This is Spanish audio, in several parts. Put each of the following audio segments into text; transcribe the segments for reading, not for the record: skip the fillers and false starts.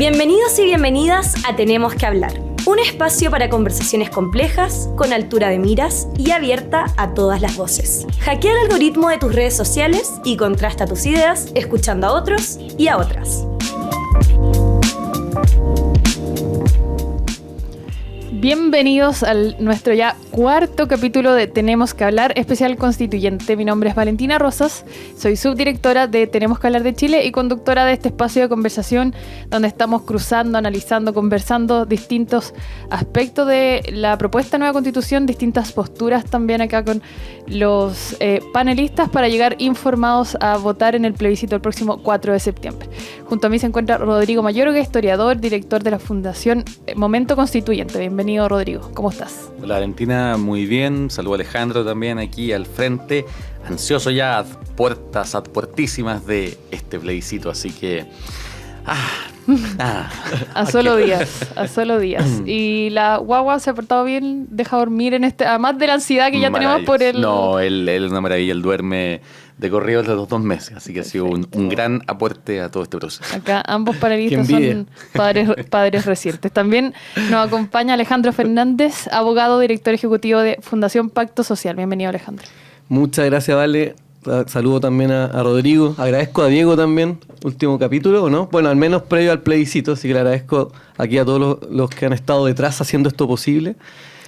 Bienvenidos y bienvenidas a Tenemos que hablar, un espacio para conversaciones complejas, con altura de miras y abierta a todas las voces. Hackea el algoritmo de tus redes sociales y contrasta tus ideas escuchando a otros y a otras. Bienvenidos a nuestro ya cuarto capítulo de Tenemos que hablar, especial constituyente. Mi nombre es Valentina Rosas, soy subdirectora de Tenemos que hablar de Chile y conductora de este espacio de conversación donde estamos cruzando, analizando, conversando distintos aspectos de la propuesta de nueva constitución, distintas posturas también acá con los panelistas para llegar informados a votar en el plebiscito el próximo 4 de septiembre. Junto a mí se encuentra Rodrigo Mayorga, historiador, director de la Fundación Momento Constituyente. Bienvenido, Rodrigo. ¿Cómo estás? Hola, Valentina. Muy bien. Saludo a Alejandro también aquí al frente. Ansioso ya a puertísimas de este plebiscito. Así que... A solo días. Y la guagua se ha portado bien, deja dormir en este... Además de la ansiedad que ya tenemos por el... No, él es una maravilla. Él duerme de corrido desde los 2 meses. Así que ha sido un gran aporte a todo este proceso. Acá ambos panelistas son padres recientes. También nos acompaña Alejandro Fernández, abogado, director ejecutivo de Fundación Pacto Social. Bienvenido, Alejandro. Muchas gracias, Vale. Saludo también a Rodrigo. Agradezco a Diego también, último capítulo, ¿no? Bueno, al menos previo al plebiscito, así que le agradezco aquí a todos los que han estado detrás haciendo esto posible.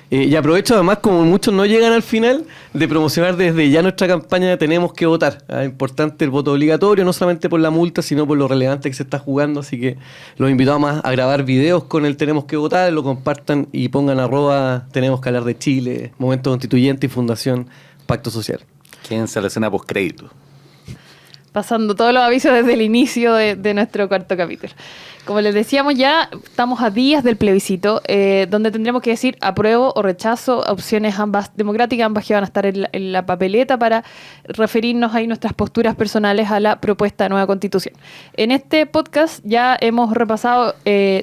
Y aprovecho además, como muchos no llegan al final, de promocionar desde ya nuestra campaña de Tenemos que votar. Es importante el voto obligatorio, no solamente por la multa, sino por lo relevante que se está jugando. Así que los invitamos a grabar videos con el Tenemos que votar, lo compartan y pongan @ Tenemos que hablar de Chile, Momento Constituyente y Fundación Pacto Social. Quédense a la escena postcrédito. Pasando todos los avisos desde el inicio de nuestro cuarto capítulo. Como les decíamos, ya estamos a días del plebiscito, donde tendremos que decir apruebo o rechazo, opciones ambas democráticas, ambas que van a estar en la papeleta para referirnos ahí nuestras posturas personales a la propuesta de nueva constitución. En este podcast ya hemos repasado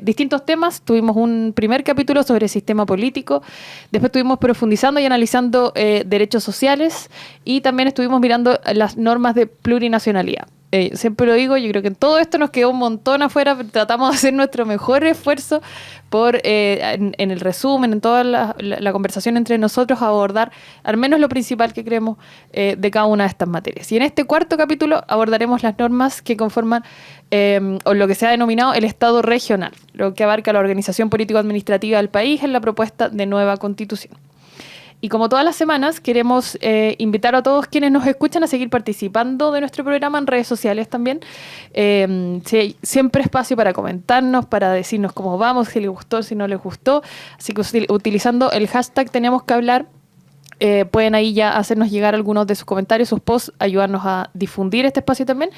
distintos temas. Tuvimos un primer capítulo sobre el sistema político, después estuvimos profundizando y analizando derechos sociales y también estuvimos mirando las normas de plurinacionalidad. Siempre lo digo, yo creo que en todo esto nos quedó un montón afuera, pero tratamos de hacer nuestro mejor esfuerzo por, en el resumen, en toda la conversación entre nosotros, abordar al menos lo principal que creemos de cada una de estas materias. Y en este cuarto capítulo abordaremos las normas que conforman o lo que se ha denominado el Estado regional, lo que abarca la organización político-administrativa del país en la propuesta de nueva constitución. Y como todas las semanas, queremos invitar a todos quienes nos escuchan a seguir participando de nuestro programa en redes sociales también. Siempre espacio para comentarnos, para decirnos cómo vamos, si les gustó, si no les gustó. Así que utilizando el hashtag Tenemos que hablar, pueden ahí ya hacernos llegar algunos de sus comentarios, sus posts, ayudarnos a difundir este espacio también.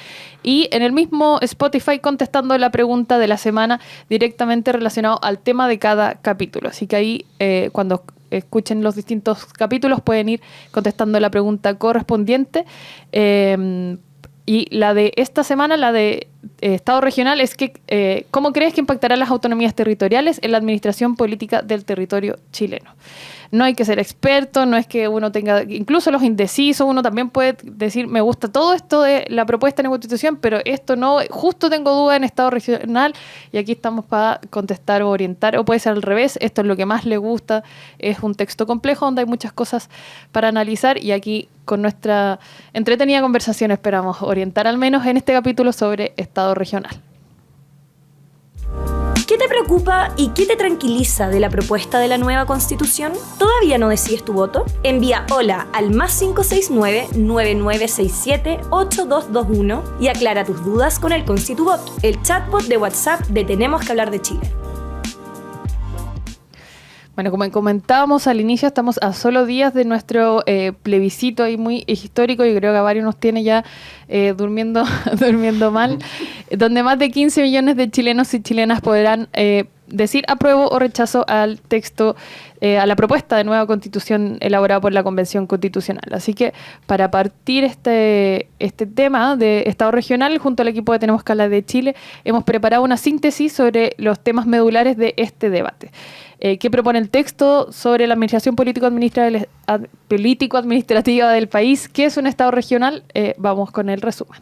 Y en el mismo Spotify contestando la pregunta de la semana directamente relacionado al tema de cada capítulo. Así que ahí cuando escuchen los distintos capítulos pueden ir contestando la pregunta correspondiente. Y la de esta semana, la de Estado regional, es que ¿cómo crees que impactarán las autonomías territoriales en la administración política del territorio chileno? No hay que ser experto, no es que uno tenga, incluso los indecisos, uno también puede decir, me gusta todo esto de la propuesta de la Constitución, pero esto no, justo tengo duda en Estado regional, y aquí estamos para contestar o orientar, o puede ser al revés, esto es lo que más le gusta, es un texto complejo donde hay muchas cosas para analizar, y aquí con nuestra entretenida conversación esperamos orientar al menos en este capítulo sobre Estado regional. ¿Qué te preocupa y qué te tranquiliza de la propuesta de la nueva Constitución? ¿Todavía no decides tu voto? Envía hola al +569 9967 8221 y aclara tus dudas con el Constitubot, el chatbot de WhatsApp de Tenemos que hablar de Chile. Bueno, como comentábamos al inicio, estamos a solo días de nuestro plebiscito ahí muy histórico. Yo creo que a varios nos tiene ya durmiendo mal, donde más de 15 millones de chilenos y chilenas podrán decir apruebo o rechazo al texto, a la propuesta de nueva constitución elaborada por la Convención Constitucional. Así que para partir este tema de Estado regional, junto al equipo de Tenemos que hablar de Chile, hemos preparado una síntesis sobre los temas medulares de este debate. ¿Qué propone el texto sobre la administración político-administrativa del país? ¿Qué es un Estado regional? Vamos con el resumen.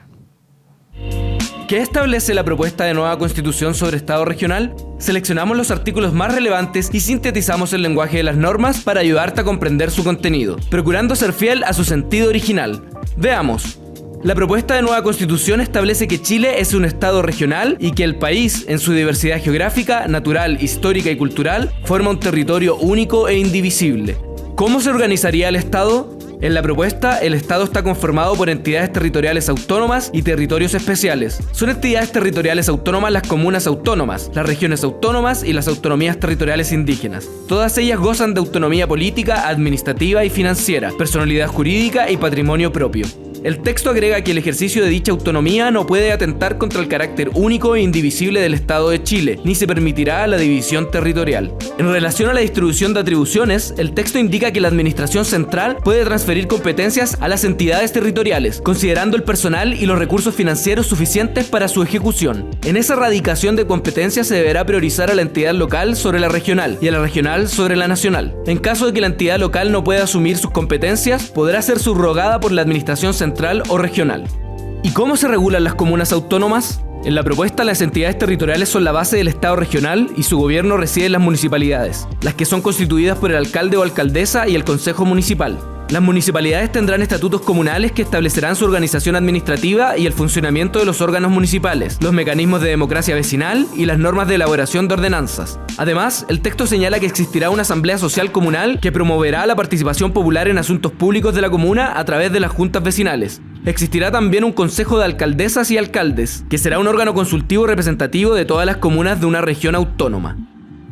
¿Qué establece la propuesta de nueva constitución sobre Estado regional? Seleccionamos los artículos más relevantes y sintetizamos el lenguaje de las normas para ayudarte a comprender su contenido, procurando ser fiel a su sentido original. Veamos. La propuesta de nueva constitución establece que Chile es un Estado regional y que el país, en su diversidad geográfica, natural, histórica y cultural, forma un territorio único e indivisible. ¿Cómo se organizaría el Estado? En la propuesta, el Estado está conformado por entidades territoriales autónomas y territorios especiales. Son entidades territoriales autónomas las comunas autónomas, las regiones autónomas y las autonomías territoriales indígenas. Todas ellas gozan de autonomía política, administrativa y financiera, personalidad jurídica y patrimonio propio. El texto agrega que el ejercicio de dicha autonomía no puede atentar contra el carácter único e indivisible del Estado de Chile, ni se permitirá la división territorial. En relación a la distribución de atribuciones, el texto indica que la administración central puede transferir competencias a las entidades territoriales, considerando el personal y los recursos financieros suficientes para su ejecución. En esa radicación de competencias se deberá priorizar a la entidad local sobre la regional y a la regional sobre la nacional. En caso de que la entidad local no pueda asumir sus competencias, podrá ser subrogada por la administración central o regional. ¿Y cómo se regulan las comunas autónomas? En la propuesta, las entidades territoriales son la base del Estado regional y su gobierno reside en las municipalidades, las que son constituidas por el alcalde o alcaldesa y el consejo municipal. Las municipalidades tendrán estatutos comunales que establecerán su organización administrativa y el funcionamiento de los órganos municipales, los mecanismos de democracia vecinal y las normas de elaboración de ordenanzas. Además, el texto señala que existirá una asamblea social comunal que promoverá la participación popular en asuntos públicos de la comuna a través de las juntas vecinales. Existirá también un consejo de alcaldesas y alcaldes, que será un órgano consultivo representativo de todas las comunas de una región autónoma.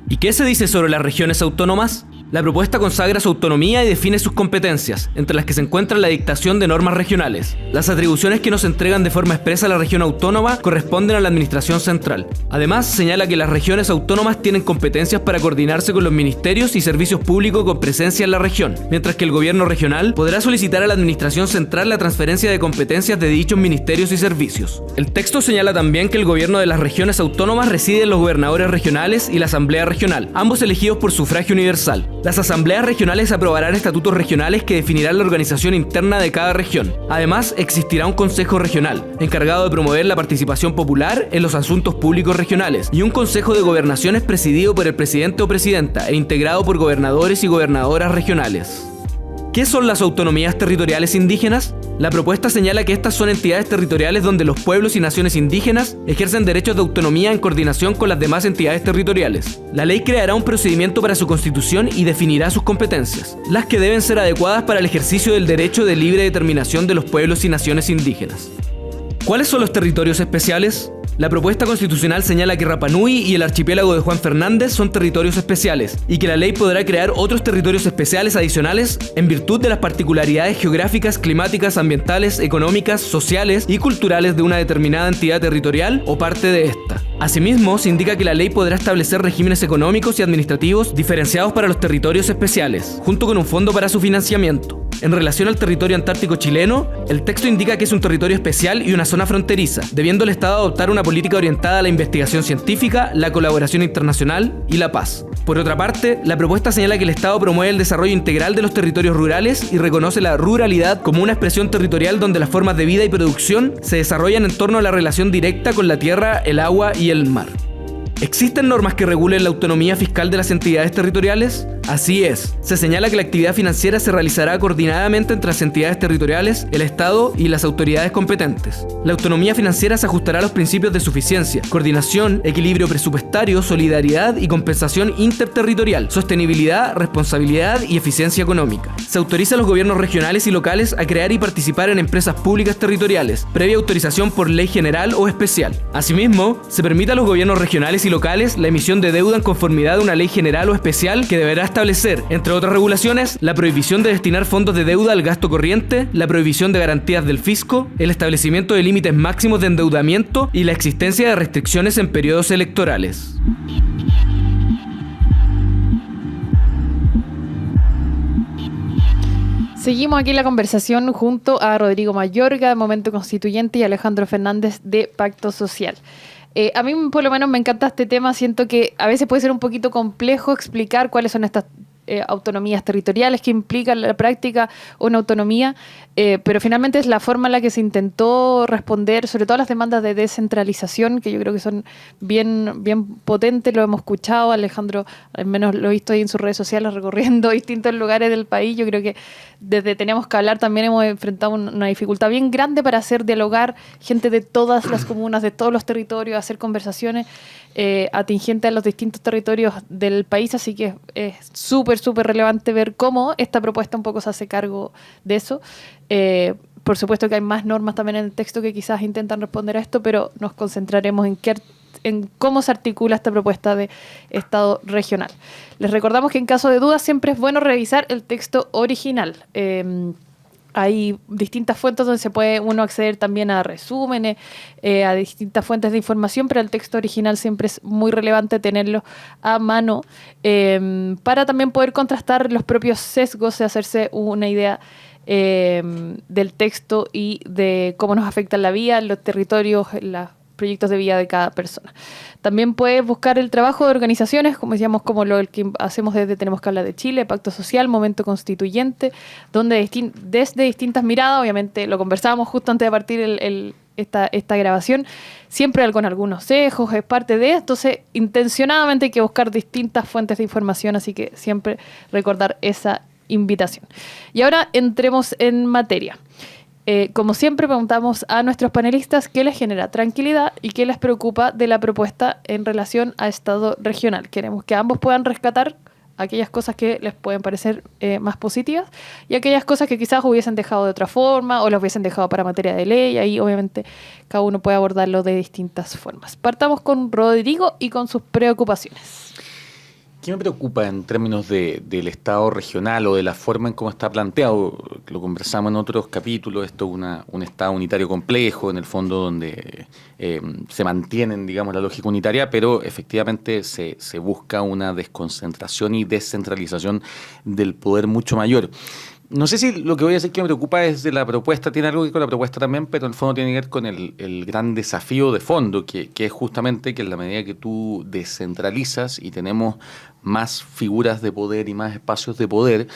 ¿Y qué se dice sobre las regiones autónomas? La propuesta consagra su autonomía y define sus competencias, entre las que se encuentra la dictación de normas regionales. Las atribuciones que nos entregan de forma expresa a la región autónoma corresponden a la administración central. Además, señala que las regiones autónomas tienen competencias para coordinarse con los ministerios y servicios públicos con presencia en la región, mientras que el gobierno regional podrá solicitar a la administración central la transferencia de competencias de dichos ministerios y servicios. El texto señala también que el gobierno de las regiones autónomas reside en los gobernadores regionales y la asamblea regional, ambos elegidos por sufragio universal. Las asambleas regionales aprobarán estatutos regionales que definirán la organización interna de cada región. Además, existirá un consejo regional, encargado de promover la participación popular en los asuntos públicos regionales, y un consejo de gobernaciones presidido por el presidente o presidenta e integrado por gobernadores y gobernadoras regionales. ¿Qué son las autonomías territoriales indígenas? La propuesta señala que estas son entidades territoriales donde los pueblos y naciones indígenas ejercen derechos de autonomía en coordinación con las demás entidades territoriales. La ley creará un procedimiento para su constitución y definirá sus competencias, las que deben ser adecuadas para el ejercicio del derecho de libre determinación de los pueblos y naciones indígenas. ¿Cuáles son los territorios especiales? La propuesta constitucional señala que Rapa Nui y el archipiélago de Juan Fernández son territorios especiales y que la ley podrá crear otros territorios especiales adicionales en virtud de las particularidades geográficas, climáticas, ambientales, económicas, sociales y culturales de una determinada entidad territorial o parte de esta. Asimismo, se indica que la ley podrá establecer regímenes económicos y administrativos diferenciados para los territorios especiales, junto con un fondo para su financiamiento. En relación al territorio antártico chileno, el texto indica que es un territorio especial y una zona fronteriza, debiendo el Estado adoptar una política orientada a la investigación científica, la colaboración internacional y la paz. Por otra parte, la propuesta señala que el Estado promueve el desarrollo integral de los territorios rurales y reconoce la ruralidad como una expresión territorial donde las formas de vida y producción se desarrollan en torno a la relación directa con la tierra, el agua y el mar. ¿Existen normas que regulen la autonomía fiscal de las entidades territoriales? Así es. Se señala que la actividad financiera se realizará coordinadamente entre las entidades territoriales, el Estado y las autoridades competentes. La autonomía financiera se ajustará a los principios de suficiencia, coordinación, equilibrio presupuestario, solidaridad y compensación interterritorial, sostenibilidad, responsabilidad y eficiencia económica. Se autoriza a los gobiernos regionales y locales a crear y participar en empresas públicas territoriales, previa autorización por ley general o especial. Asimismo, se permite a los gobiernos regionales y locales la emisión de deuda en conformidad a una ley general o especial que deberá establecer, entre otras regulaciones, la prohibición de destinar fondos de deuda al gasto corriente, la prohibición de garantías del fisco, el establecimiento de límites máximos de endeudamiento y la existencia de restricciones en periodos electorales. Seguimos aquí la conversación junto a Rodrigo Mayorga de Momento Constituyente y Alejandro Fernández de Pacto Social. A mí por lo menos me encanta este tema, siento que a veces puede ser un poquito complejo explicar cuáles son estas autonomías territoriales que implican en la práctica una autonomía, pero finalmente es la forma en la que se intentó responder, sobre todo a las demandas de descentralización, que yo creo que son bien potentes, lo hemos escuchado, Alejandro al menos lo he visto ahí en sus redes sociales recorriendo distintos lugares del país. Yo creo que desde Tenemos que Hablar también hemos enfrentado una dificultad bien grande para hacer dialogar gente de todas las comunas, de todos los territorios, hacer conversaciones atingentes a los distintos territorios del país, así que es súper relevante ver cómo esta propuesta un poco se hace cargo de eso. Por supuesto que hay más normas también en el texto que quizás intentan responder a esto, pero nos concentraremos en cómo se articula esta propuesta de Estado regional. Les recordamos que en caso de dudas siempre es bueno revisar el texto original. Hay distintas fuentes donde se puede uno acceder también a resúmenes, a distintas fuentes de información, pero el texto original siempre es muy relevante tenerlo a mano para también poder contrastar los propios sesgos y hacerse una idea del texto y de cómo nos afecta la vida, los territorios, los proyectos de vida de cada persona. También puedes buscar el trabajo de organizaciones, como decíamos, como el que hacemos desde Tenemos que Hablar de Chile, Pacto Social, Momento Constituyente, donde desde distintas miradas, obviamente lo conversábamos justo antes de partir esta grabación, siempre con algunos sesgos, es parte de esto, entonces intencionadamente hay que buscar distintas fuentes de información, así que siempre recordar esa invitación. Y ahora entremos en materia. Como siempre preguntamos a nuestros panelistas qué les genera tranquilidad y qué les preocupa de la propuesta en relación a Estado regional. Queremos que ambos puedan rescatar aquellas cosas que les pueden parecer más positivas y aquellas cosas que quizás hubiesen dejado de otra forma o las hubiesen dejado para materia de ley. Ahí obviamente cada uno puede abordarlo de distintas formas. Partamos con Rodrigo y con sus preocupaciones. ¿Qué me preocupa en términos del Estado regional o de la forma en cómo está planteado? Lo conversamos en otros capítulos, esto es un Estado unitario complejo, en el fondo donde se mantienen, digamos, la lógica unitaria, pero efectivamente se busca una desconcentración y descentralización del poder mucho mayor. No sé si lo que voy a decir que me preocupa es de la propuesta, tiene algo que ver con la propuesta también, pero en el fondo tiene que ver con el gran desafío de fondo, que es justamente que en la medida que tú descentralizas y tenemos más figuras de poder y más espacios de poder,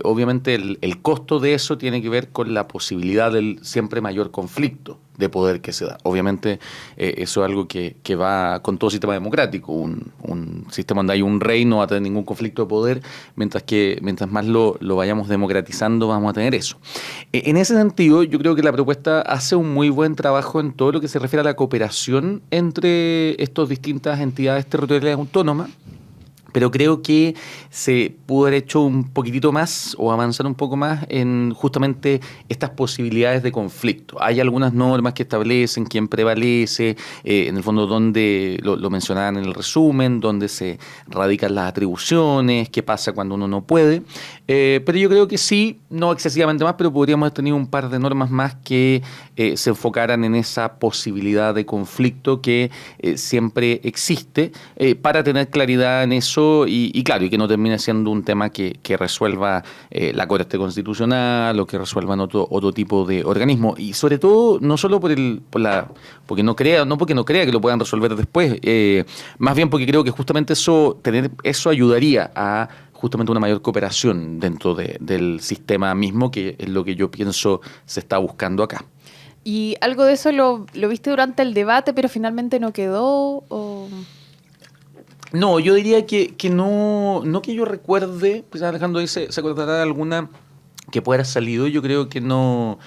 obviamente el costo de eso tiene que ver con la posibilidad del siempre mayor conflicto de poder que se da. Obviamente eso es algo que va con todo sistema democrático. Un sistema donde hay un rey no va a tener ningún conflicto de poder, mientras más lo vayamos democratizando vamos a tener eso. En ese sentido, yo creo que la propuesta hace un muy buen trabajo en todo lo que se refiere a la cooperación entre estas distintas entidades territoriales autónomas, pero creo que se pudo haber hecho un poquitito más o avanzar un poco más en justamente estas posibilidades de conflicto. Hay algunas normas que establecen quién prevalece, en el fondo donde lo mencionaban en el resumen, donde se radican las atribuciones, qué pasa cuando uno no puede, pero yo creo que sí, no excesivamente más, pero podríamos haber tenido un par de normas más que se enfocaran en esa posibilidad de conflicto que siempre existe, para tener claridad en eso. Y claro, y que no termine siendo un tema que resuelva la Corte Constitucional o que resuelvan otro tipo de organismo. Y sobre todo, no solo porque no crea que lo puedan resolver después, más bien porque creo que justamente tener eso ayudaría a justamente una mayor cooperación dentro del sistema mismo, que es lo que yo pienso se está buscando acá. ¿Y algo de eso lo viste durante el debate, pero finalmente no quedó? ¿O? No, yo diría que no que yo recuerde, pues Alejandro dice, se acordará de alguna que pueda haber salido, yo creo que no,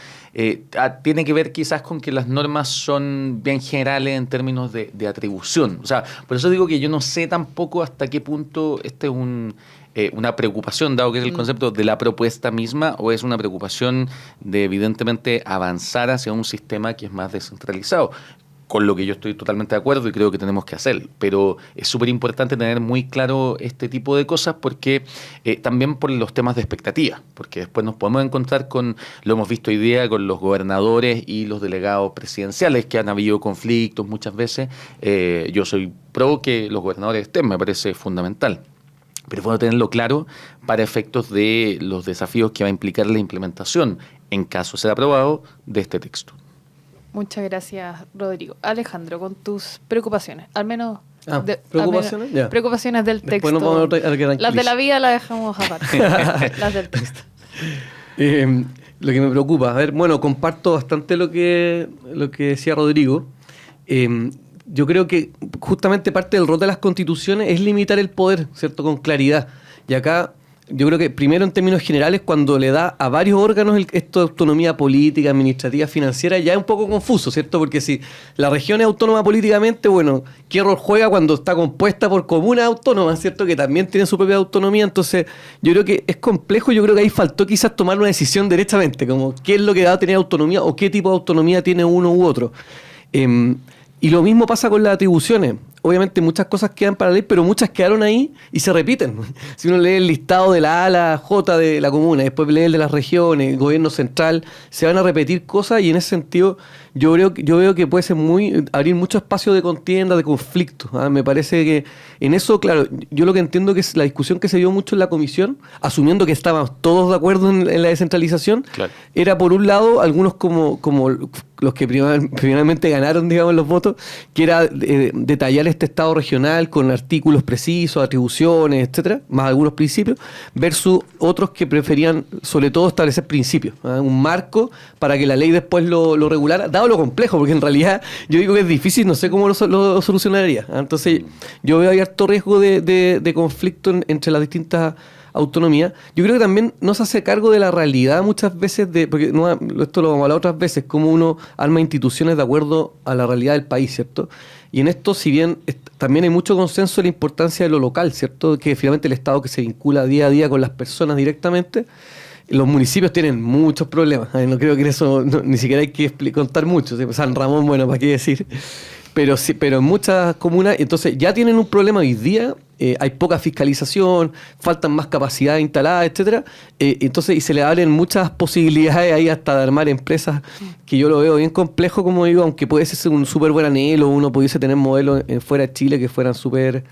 tiene que ver quizás con que las normas son bien generales en términos de atribución. O sea, por eso digo que yo no sé tampoco hasta qué punto este es una preocupación, dado que es el concepto de la propuesta misma, o es una preocupación de evidentemente avanzar hacia un sistema que es más descentralizado, con lo que yo estoy totalmente de acuerdo y creo que tenemos que hacer. Pero es súper importante tener muy claro este tipo de cosas porque también por los temas de expectativa, porque después nos podemos encontrar lo hemos visto hoy día con los gobernadores y los delegados presidenciales, que han habido conflictos muchas veces. Yo soy pro que los gobernadores estén, me parece fundamental. Pero es bueno tenerlo claro para efectos de los desafíos que va a implicar la implementación, en caso de ser aprobado, de este texto. Muchas gracias, Rodrigo. Alejandro, con tus preocupaciones, al menos... ¿Preocupaciones? Ya. Preocupaciones del Después texto. nos vamos a que Las de tranquilice. la vida las dejamos aparte. Las del texto. Lo que me preocupa, a ver, bueno, comparto bastante lo que decía Rodrigo. Yo creo que justamente parte del rol de las constituciones es limitar el poder, ¿cierto? Con claridad. Y acá yo creo que primero en términos generales, cuando le da a varios órganos esto de autonomía política, administrativa, financiera, ya es un poco confuso, ¿cierto? Porque si la región es autónoma políticamente, bueno, ¿qué rol juega cuando está compuesta por comunas autónomas, ¿cierto? Que también tienen su propia autonomía. Entonces yo creo que es complejo, yo creo que ahí faltó quizás tomar una decisión derechamente, como qué es lo que da a tener autonomía o qué tipo de autonomía tiene uno u otro. Y lo mismo pasa con las atribuciones. Obviamente muchas cosas quedan para la ley, pero muchas quedaron ahí y se repiten. Si uno lee el listado de la A a la J de la comuna, después lee el de las regiones, el gobierno central, se van a repetir cosas y en ese sentido yo veo que puede ser abrir mucho espacio de contienda, de conflicto. Me parece que en eso, claro, yo lo que entiendo que es la discusión que se dio mucho en la comisión, asumiendo que estábamos todos de acuerdo en la descentralización, Claro. era por un lado algunos como los que primeramente ganaron, digamos, los votos, que era detallar este estado regional con artículos precisos, atribuciones, etcétera, más algunos principios, versus otros que preferían sobre todo establecer principios, un marco para que la ley después lo regulara, dado lo complejo, porque en realidad yo digo que es difícil, no sé cómo lo solucionaría. Entonces yo veo ahí harto riesgo de conflicto entre las distintas autonomía. Yo creo que también no se hace cargo de la realidad muchas veces, porque esto lo vamos a hablar otras veces, cómo uno arma instituciones de acuerdo a la realidad del país, ¿cierto? Y en esto, si bien también hay mucho consenso de la importancia de lo local, ¿cierto? Que finalmente el Estado que se vincula día a día con las personas directamente, los municipios tienen muchos problemas. No creo que en eso ni siquiera hay que contar mucho. San Ramón, bueno, ¿para qué decir? Pero sí, pero en muchas comunas, entonces ya tienen un problema hoy día, hay poca fiscalización, faltan más capacidades instaladas, etcétera. Entonces, y se le abren muchas posibilidades ahí hasta de armar empresas, que yo lo veo bien complejo, como digo, aunque puede ser un súper buen anhelo, uno pudiese tener modelos fuera de Chile que fueran súper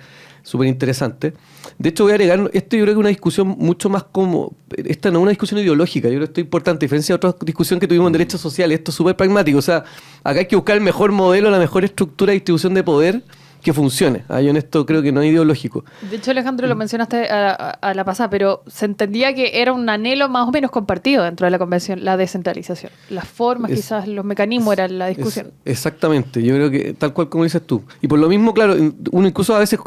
interesantes. De hecho, voy a agregar, esto yo creo que es una discusión mucho más como, esta no es una discusión ideológica, yo creo que esto es importante, a diferencia de otra discusión que tuvimos en derechos sociales, esto es súper pragmático, o sea, acá hay que buscar el mejor modelo, la mejor estructura de distribución de poder que funcione. Yo en esto creo que no es ideológico. De hecho, Alejandro, lo mencionaste a la pasada, pero se entendía que era un anhelo más o menos compartido dentro de la convención, la descentralización. Las formas, quizás los mecanismos eran la discusión. Exactamente, yo creo que tal cual como dices tú. Y por lo mismo, claro, uno incluso a veces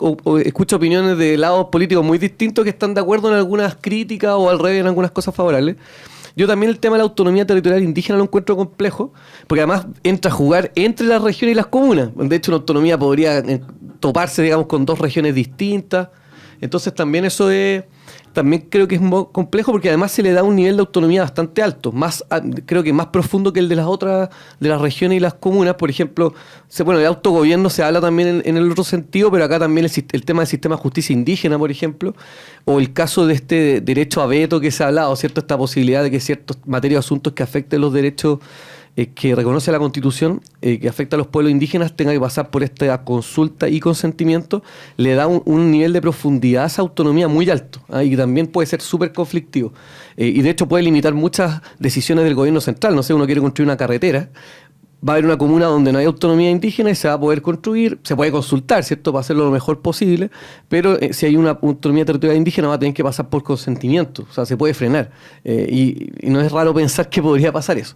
escucha opiniones de lados políticos muy distintos que están de acuerdo en algunas críticas o al revés en algunas cosas favorables. Yo también el tema de la autonomía territorial indígena lo encuentro complejo, porque además entra a jugar entre las regiones y las comunas. De hecho, una autonomía podría toparse, digamos, con dos regiones distintas. Entonces también eso también creo que es muy complejo, porque además se le da un nivel de autonomía bastante alto, creo que más profundo que el de las otras, de las regiones y las comunas. Por ejemplo, el autogobierno se habla también en el otro sentido, pero acá también el tema del sistema de justicia indígena, por ejemplo, o el caso de este derecho a veto que se ha hablado, ¿cierto? Esta posibilidad de que ciertos materias o asuntos que afecten los derechos que reconoce la Constitución, que afecta a los pueblos indígenas, tenga que pasar por esta consulta y consentimiento, le da un nivel de profundidad a esa autonomía muy alto, y también puede ser súper conflictivo. Y de hecho puede limitar muchas decisiones del gobierno central. No sé, uno quiere construir una carretera, va a haber una comuna donde no hay autonomía indígena y se va a poder construir, se puede consultar, ¿cierto?, para hacerlo lo mejor posible, pero si hay una autonomía territorial indígena va a tener que pasar por consentimiento, o sea, se puede frenar. Y no es raro pensar que podría pasar eso.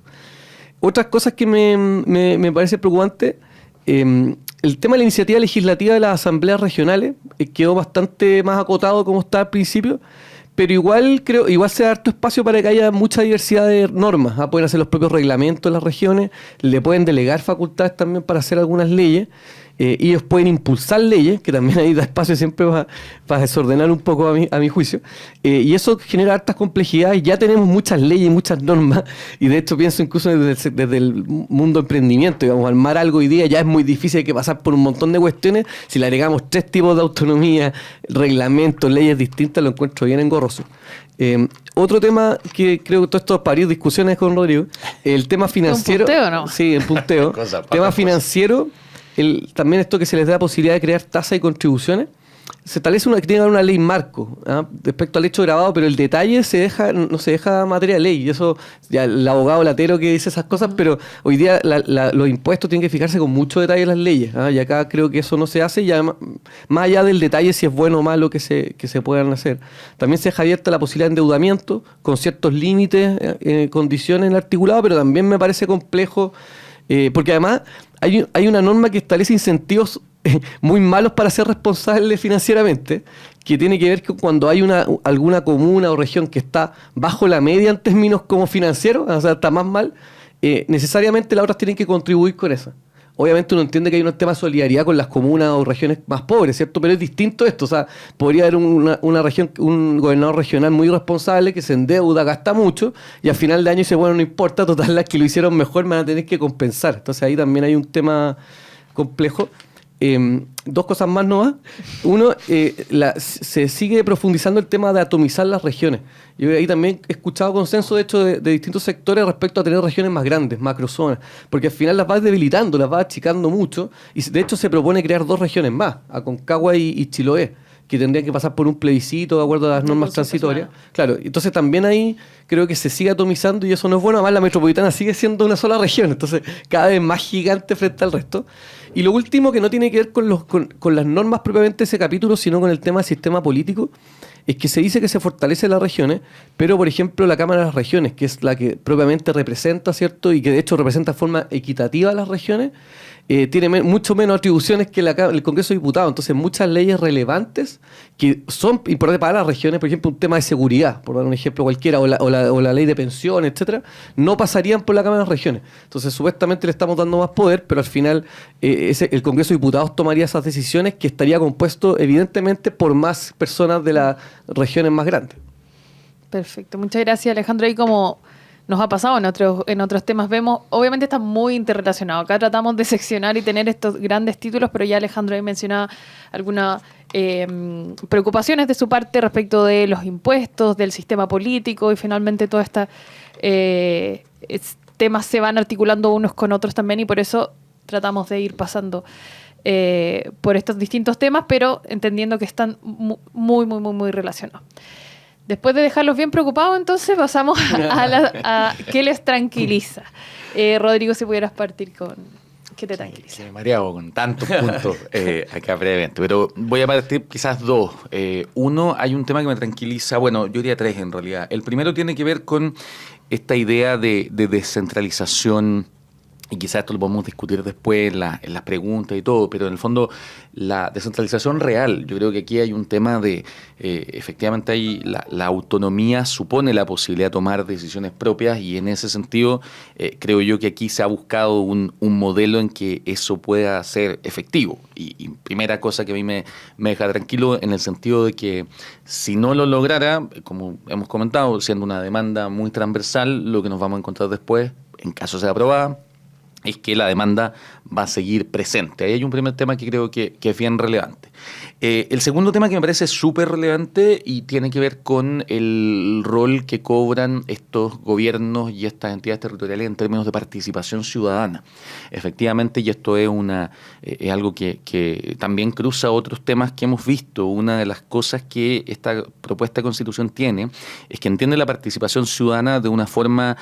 Otras cosas que me parece preocupante, el tema de la iniciativa legislativa de las asambleas regionales quedó bastante más acotado como estaba al principio, pero igual se da harto espacio para que haya mucha diversidad de normas. Pueden hacer los propios reglamentos de las regiones, le pueden delegar facultades también para hacer algunas leyes, y ellos pueden impulsar leyes, que también ahí da espacio siempre para desordenar un poco a mi juicio, y eso genera hartas complejidades. Ya tenemos muchas leyes, muchas normas, y de hecho pienso incluso desde el mundo emprendimiento, digamos, armar algo hoy día ya es muy difícil, hay que pasar por un montón de cuestiones. Si le agregamos 3 tipos de autonomía, reglamentos, leyes distintas, lo encuentro bien engorroso. Otro tema que creo que todo esto varias discusiones con Rodrigo, el tema financiero. ¿Un punteo, no? Sí, el punteo. Tema financiero. También esto que se les da la posibilidad de crear tasas y contribuciones. se establece tiene que haber una ley marco, ¿ah? Respecto al hecho grabado, pero el detalle no se deja materia de ley. Y eso, ya el abogado latero que dice esas cosas, pero hoy día los impuestos tienen que fijarse con mucho detalle en las leyes, ¿ah? Y acá creo que eso no se hace, y además, más allá del detalle si es bueno o malo que se puedan hacer. También se deja abierta la posibilidad de endeudamiento con ciertos límites, condiciones en el articulado, pero también me parece complejo, porque además hay una norma que establece incentivos muy malos para ser responsable financieramente, que tiene que ver con cuando hay alguna comuna o región que está bajo la media en términos como financieros, o sea, está más mal, necesariamente las otras tienen que contribuir con eso. Obviamente uno entiende que hay un tema de solidaridad con las comunas o regiones más pobres, ¿cierto? Pero es distinto esto, o sea, podría haber una región, un gobernador regional muy responsable que se endeuda, gasta mucho, y al final de año dice, bueno, no importa, total, las que lo hicieron mejor me van a tener que compensar. Entonces ahí también hay un tema complejo. Dos cosas más nomás. Uno, se sigue profundizando el tema de atomizar las regiones. Yo ahí también he escuchado consenso, de hecho, de distintos sectores respecto a tener regiones más grandes, macrozonas, porque al final las vas debilitando, las vas achicando mucho, y de hecho se propone crear 2 regiones más, Aconcagua y Chiloé, que tendrían que pasar por un plebiscito de acuerdo a las normas transitorias. Claro, entonces también ahí creo que se sigue atomizando y eso no es bueno. Además, la metropolitana sigue siendo una sola región, entonces cada vez más gigante frente al resto. Y lo último, que no tiene que ver con las normas propiamente de ese capítulo, sino con el tema del sistema político, es que se dice que se fortalece las regiones, pero por ejemplo la Cámara de las Regiones, que es la que propiamente representa, ¿cierto? Y que de hecho representa de forma equitativa a las regiones, tiene mucho menos atribuciones que el Congreso de Diputados. Entonces muchas leyes relevantes que son importantes para las regiones, por ejemplo un tema de seguridad, por dar un ejemplo cualquiera, o la ley de pensiones, etcétera, no pasarían por la Cámara de las Regiones. Entonces supuestamente le estamos dando más poder, pero al final el Congreso de Diputados tomaría esas decisiones, que estaría compuesto evidentemente por más personas de las regiones más grandes. Perfecto, muchas gracias, Alejandro. Y como nos ha pasado en otros temas, vemos, obviamente está muy interrelacionado. Acá tratamos de seccionar y tener estos grandes títulos, pero ya Alejandro ahí mencionaba algunas preocupaciones de su parte respecto de los impuestos, del sistema político, y finalmente todos estos temas se van articulando unos con otros también, y por eso tratamos de ir pasando por estos distintos temas, pero entendiendo que están muy relacionados. Después de dejarlos bien preocupados, entonces pasamos a qué les tranquiliza. Rodrigo, si pudieras partir con qué te tranquiliza. Sí, me he mareado con tantos puntos acá brevemente, pero voy a partir quizás 2. Uno, hay un tema que me tranquiliza, bueno, yo diría 3 en realidad. El primero tiene que ver con esta idea de descentralización, y quizás esto lo podemos discutir después en las preguntas y todo, pero en el fondo la descentralización real, yo creo que aquí hay un tema de, efectivamente la autonomía supone la posibilidad de tomar decisiones propias, y en ese sentido creo yo que aquí se ha buscado un modelo en que eso pueda ser efectivo. Y primera cosa que a mí me deja tranquilo, en el sentido de que si no lo lograra, como hemos comentado, siendo una demanda muy transversal, lo que nos vamos a encontrar después, en caso sea aprobada, es que la demanda va a seguir presente. Ahí hay un primer tema que creo que es bien relevante. El segundo tema que me parece súper relevante y tiene que ver con el rol que cobran estos gobiernos y estas entidades territoriales en términos de participación ciudadana. Efectivamente, y esto es algo que también cruza otros temas que hemos visto. Una de las cosas que esta propuesta de Constitución tiene es que entiende la participación ciudadana de una forma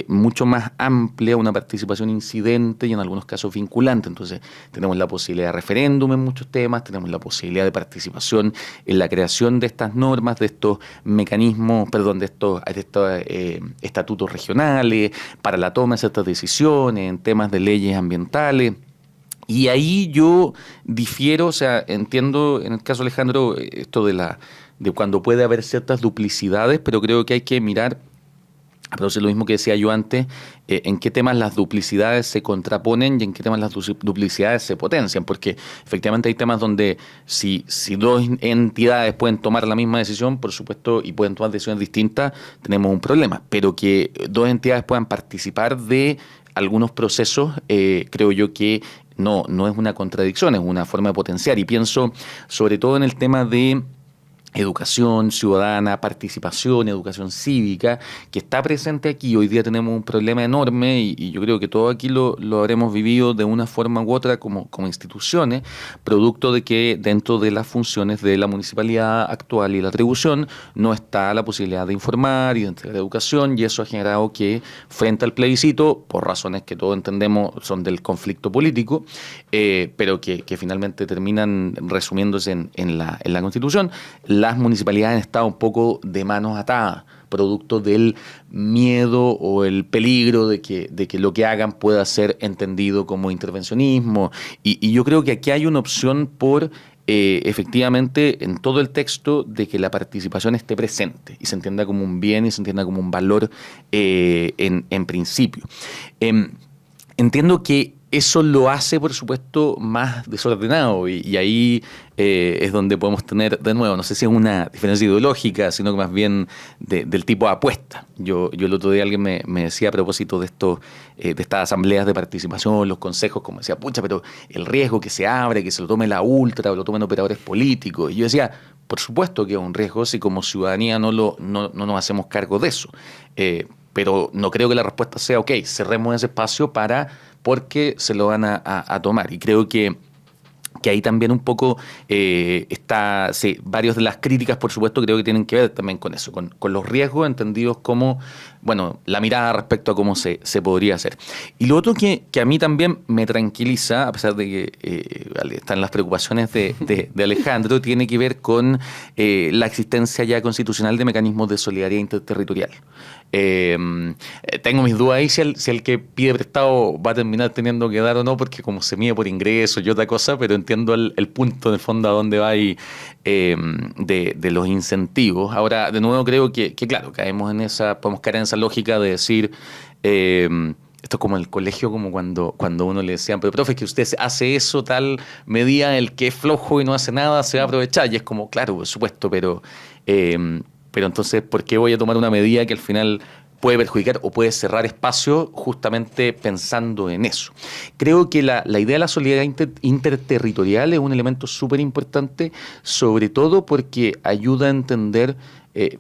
mucho más amplia, una participación incidente y en algunos casos vinculante. Entonces, tenemos la posibilidad de referéndum en muchos temas, tenemos la posibilidad de participación en la creación de estas normas, de estos mecanismos, de estos estatutos regionales, para la toma de ciertas decisiones, en temas de leyes ambientales. Y ahí yo difiero, o sea, entiendo en el caso de Alejandro esto de cuando puede haber ciertas duplicidades, pero creo que hay que mirar, a producir lo mismo que decía yo antes, en qué temas las duplicidades se contraponen y en qué temas las duplicidades se potencian, porque efectivamente hay temas donde si 2 entidades pueden tomar la misma decisión, por supuesto, y pueden tomar decisiones distintas, tenemos un problema, pero que 2 entidades puedan participar de algunos procesos, creo yo que no es una contradicción, es una forma de potenciar, y pienso sobre todo en el tema de educación ciudadana, participación, educación cívica, que está presente aquí. Hoy día tenemos un problema enorme y yo creo que todo aquí lo habremos vivido de una forma u otra como instituciones, producto de que dentro de las funciones de la municipalidad actual y la atribución no está la posibilidad de informar y de entregar educación, y eso ha generado que frente al plebiscito, por razones que todos entendemos son del conflicto político, pero que finalmente terminan resumiéndose en la Constitución, las municipalidades han estado un poco de manos atadas, producto del miedo o el peligro de que lo que hagan pueda ser entendido como intervencionismo. Y yo creo que aquí hay una opción por, efectivamente, en todo el texto, de que la participación esté presente y se entienda como un bien y se entienda como un valor en principio. Entiendo que eso lo hace, por supuesto, más desordenado y ahí es donde podemos tener, de nuevo, no sé si es una diferencia ideológica, sino que más bien del tipo de apuesta. Yo el otro día alguien me decía a propósito de estas asambleas de participación, los consejos, como decía, pucha, pero el riesgo que se abre, que se lo tome la ultra o lo tomen operadores políticos. Y yo decía, por supuesto que es un riesgo si como ciudadanía no nos hacemos cargo de eso. Pero no creo que la respuesta sea, ok, cerremos ese espacio porque se lo van a tomar. Y creo que ahí también un poco está, sí, varias de las críticas, por supuesto, creo que tienen que ver también con eso, con los riesgos entendidos como, bueno, la mirada respecto a cómo se podría hacer. Y lo otro que a mí también me tranquiliza, a pesar de que están las preocupaciones de Alejandro, tiene que ver con la existencia ya constitucional de mecanismos de solidaridad interterritorial. Tengo mis dudas ahí si el que pide prestado va a terminar teniendo que dar o no, porque como se mide por ingresos y otra cosa, pero entiendo el punto en el fondo a dónde va ahí de los incentivos. Ahora, de nuevo creo que claro, podemos caer en esa lógica de decir, esto es como el colegio, como cuando uno le decían, pero profe, es que usted hace eso, tal medida, el que es flojo y no hace nada se va a aprovechar, y es como, claro, por supuesto, pero entonces, ¿por qué voy a tomar una medida que al final puede perjudicar o puede cerrar espacio justamente pensando en eso? Creo que la idea de la solidaridad interterritorial es un elemento súper importante, sobre todo porque ayuda a entender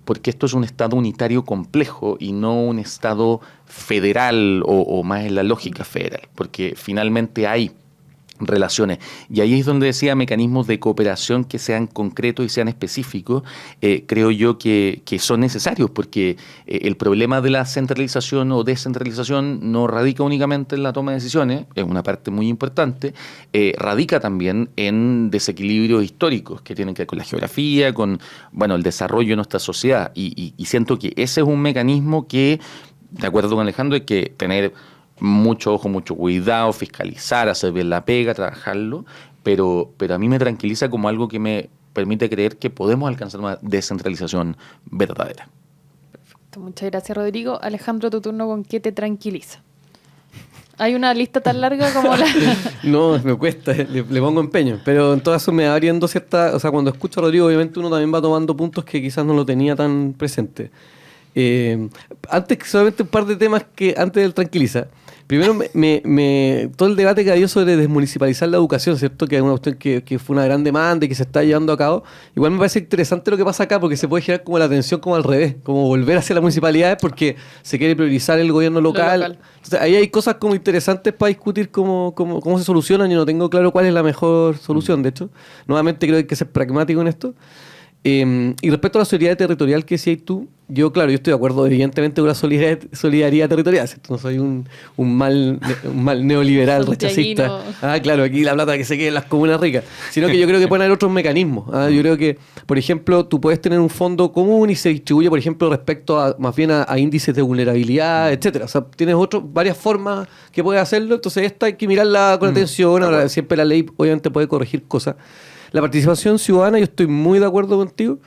porque esto es un Estado unitario complejo y no un Estado federal o más en la lógica federal, porque finalmente hay relaciones. Y ahí es donde decía mecanismos de cooperación que sean concretos y sean específicos, creo yo que son necesarios, porque el problema de la centralización o descentralización no radica únicamente en la toma de decisiones, es una parte muy importante, radica también en desequilibrios históricos que tienen que ver con la geografía, con el desarrollo de nuestra sociedad. Y siento que ese es un mecanismo que, de acuerdo con Alejandro, hay que tener mucho ojo, mucho cuidado, fiscalizar, hacer bien la pega, trabajarlo, pero a mí me tranquiliza como algo que me permite creer que podemos alcanzar una descentralización verdadera. Perfecto, muchas gracias, Rodrigo. Alejandro, tu turno, ¿con qué te tranquiliza? ¿Hay una lista tan larga como la...? No, me cuesta, le pongo empeño, pero en todo eso me va abriendo cierta... O sea, cuando escucho a Rodrigo, obviamente uno también va tomando puntos que quizás no lo tenía tan presente. Antes, solamente un par de temas que antes del tranquiliza. Primero, todo el debate que había sobre desmunicipalizar la educación, ¿cierto? Que es una cuestión que fue una gran demanda y que se está llevando a cabo. Igual me parece interesante lo que pasa acá, porque se puede generar como la tensión como al revés, como volver hacia las municipalidades porque se quiere priorizar el gobierno local. Entonces, ahí hay cosas como interesantes para discutir cómo se solucionan, y no tengo claro cuál es la mejor solución, de hecho. Nuevamente creo que hay que ser pragmático en esto. Y respecto a la solidaridad territorial que decías tú, yo estoy de acuerdo evidentemente con la solidaridad territorial, ¿cierto? No soy un mal neoliberal rechacista. Claro, aquí la plata que se quede en las comunas ricas, sino que yo creo que pueden haber otros mecanismos. Yo creo que, por ejemplo, tú puedes tener un fondo común y se distribuye, por ejemplo, respecto más bien a índices de vulnerabilidad, etcétera. O sea, tienes varias formas que puedes hacerlo, entonces esta hay que mirarla con atención. Ahora, siempre la ley obviamente puede corregir cosas. La participación ciudadana, yo estoy muy de acuerdo contigo.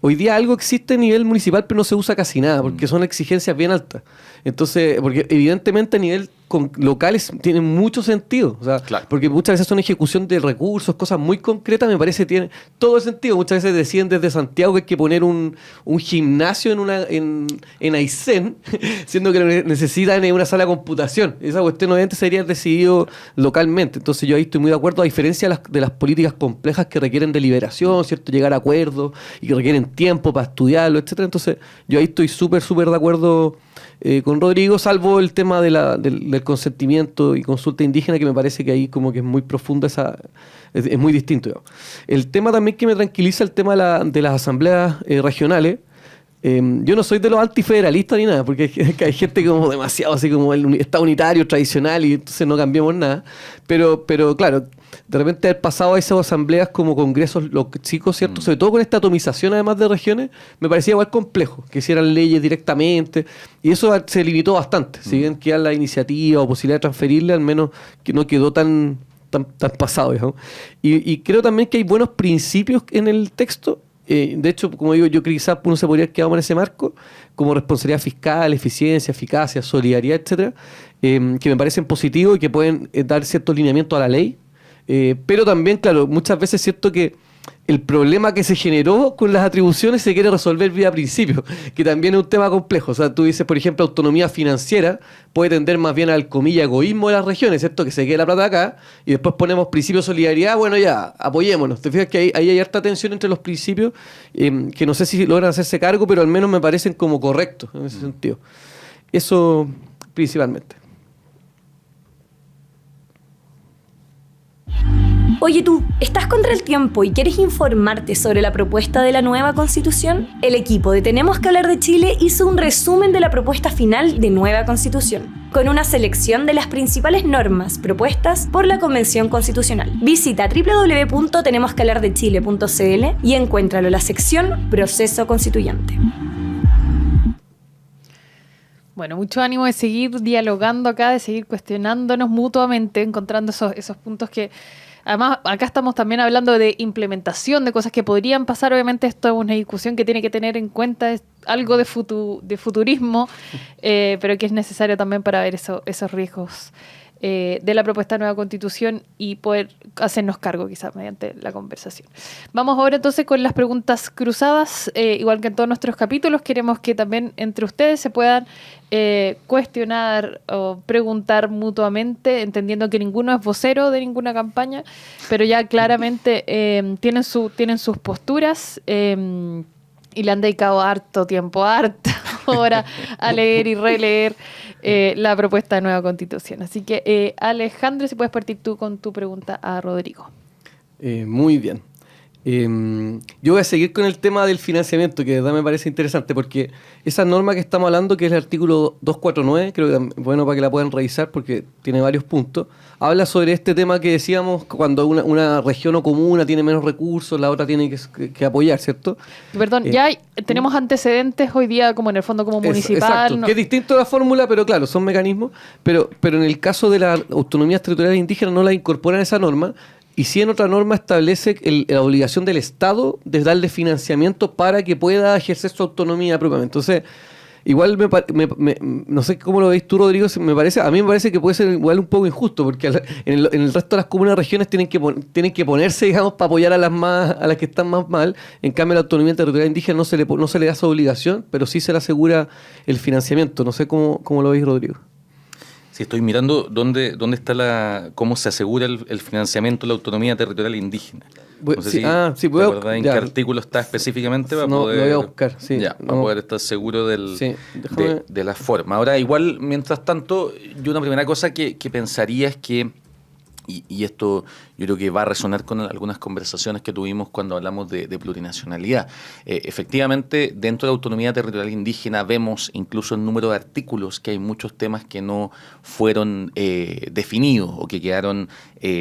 Hoy día algo existe a nivel municipal, pero no se usa casi nada, porque son exigencias bien altas. Entonces, porque evidentemente a nivel locales tienen mucho sentido. O sea, Claro. porque muchas veces son ejecución de recursos, cosas muy concretas, me parece que tiene todo el sentido. Muchas veces deciden desde Santiago que hay que poner un gimnasio en Aysén, siendo que lo necesitan en una sala de computación. Esa cuestión obviamente sería decidido localmente. Entonces yo ahí estoy muy de acuerdo, a diferencia de las políticas complejas que requieren deliberación, ¿cierto? Llegar a acuerdos y que requieren tiempo para estudiarlo, etcétera. Entonces yo ahí estoy súper de acuerdo con Rodrigo, salvo el tema del consentimiento y consulta indígena, que me parece que ahí como que es muy profunda, es muy distinto. Digamos. El tema también que me tranquiliza, el tema de las asambleas regionales. Yo no soy de los antifederalistas ni nada, porque hay gente como demasiado así como el Estado unitario tradicional y entonces no cambiamos nada. Pero claro, de repente haber pasado a esas asambleas como congresos chicos, ¿cierto? Sobre todo con esta atomización además de regiones, me parecía igual complejo, que hicieran leyes directamente, y eso se limitó bastante. Si bien queda la iniciativa o posibilidad de transferirle, al menos que no quedó tan pasado, digamos. Y creo también que hay buenos principios en el texto. De hecho, como digo, yo quizás uno se podría haber quedado en ese marco, como responsabilidad fiscal, eficiencia, eficacia, solidaridad, etcétera, que me parecen positivos y que pueden dar cierto lineamiento a la ley. Pero también, claro, muchas veces es cierto que el problema que se generó con las atribuciones se quiere resolver vía principio, que también es un tema complejo. O sea, tú dices, por ejemplo, autonomía financiera puede tender más bien al, comilla, egoísmo de las regiones, ¿cierto? Que se quede la plata acá y después ponemos principio de solidaridad, bueno, ya, apoyémonos. Te fijas que ahí hay harta tensión entre los principios, que no sé si logran hacerse cargo, pero al menos me parecen como correctos en ese sentido. Eso principalmente. Oye tú, ¿estás contra el tiempo y quieres informarte sobre la propuesta de la nueva Constitución? El equipo de Tenemos que hablar de Chile hizo un resumen de la propuesta final de nueva Constitución, con una selección de las principales normas propuestas por la Convención Constitucional. Visita www.tenemosquehablardechile.cl y encuéntralo en la sección Proceso Constituyente. Bueno, mucho ánimo de seguir dialogando acá, de seguir cuestionándonos mutuamente, encontrando esos puntos que... Además, acá estamos también hablando de implementación, de cosas que podrían pasar. Obviamente esto es una discusión que tiene que tener en cuenta algo de futurismo, pero que es necesario también para ver esos riesgos de la propuesta de nueva Constitución y poder hacernos cargo quizás mediante la conversación. Vamos ahora entonces con las preguntas cruzadas. Igual que en todos nuestros capítulos, queremos que también entre ustedes se puedan cuestionar o preguntar mutuamente, entendiendo que ninguno es vocero de ninguna campaña, pero ya claramente tienen sus posturas y le han dedicado harto tiempo, harta hora a leer y releer la propuesta de nueva Constitución. Así que, Alejandro, si puedes partir tú con tu pregunta a Rodrigo. Muy bien. Yo voy a seguir con el tema del financiamiento, que de verdad me parece interesante, porque esa norma que estamos hablando, que es el artículo 249, creo que es bueno para que la puedan revisar porque tiene varios puntos, habla sobre este tema que decíamos, cuando una región o comuna tiene menos recursos, la otra tiene que apoyar, ¿cierto? Perdón, ya tenemos antecedentes hoy día como en el fondo como municipal. Exacto, ¿no? que es distinto a la fórmula, pero claro, son mecanismos, pero en el caso de las autonomías territoriales indígenas no la incorporan esa norma. Y si en otra norma establece la obligación del Estado de darle financiamiento para que pueda ejercer su autonomía propiamente. Entonces, igual no sé cómo lo veis tú, Rodrigo, a mí me parece que puede ser igual un poco injusto, porque en el resto de las comunas y regiones tienen que ponerse, digamos, para apoyar a las que están más mal. En cambio, la autonomía territorial indígena no se le da esa obligación, pero sí se le asegura el financiamiento. No sé cómo lo veis, Rodrigo. Sí, estoy mirando dónde está cómo se asegura el financiamiento de la autonomía territorial indígena. No sé si puedo. ¿Verdad? ¿En qué artículo está específicamente? Para no, poder, lo voy a buscar, sí. Para poder estar seguro de la forma. Ahora, igual, mientras tanto, yo una primera cosa que pensaría es que, y esto yo creo que va a resonar con algunas conversaciones que tuvimos cuando hablamos de plurinacionalidad. Efectivamente, dentro de la autonomía territorial indígena vemos incluso el número de artículos que hay muchos temas que no fueron definidos o que quedaron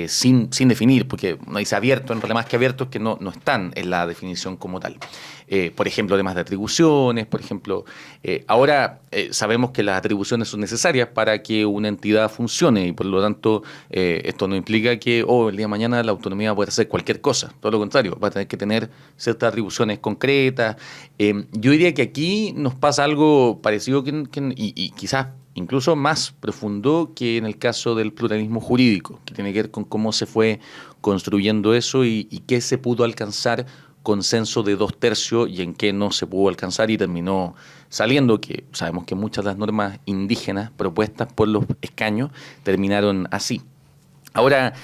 sin definir, porque no dice abierto, en realidad más que abiertos que no están en la definición como tal. Por ejemplo, temas de atribuciones, por ejemplo. Ahora sabemos que las atribuciones son necesarias para que una entidad funcione y por lo tanto esto no implica que el día de mañana la autonomía puede hacer cualquier cosa. Todo lo contrario, va a tener que tener ciertas atribuciones concretas. Yo diría que aquí nos pasa algo parecido y quizás incluso más profundo que en el caso del pluralismo jurídico, que tiene que ver con cómo se fue construyendo eso y qué se pudo alcanzar consenso de 2/3 y en qué no se pudo alcanzar y terminó saliendo, que sabemos que muchas de las normas indígenas propuestas por los escaños terminaron así. Ahora,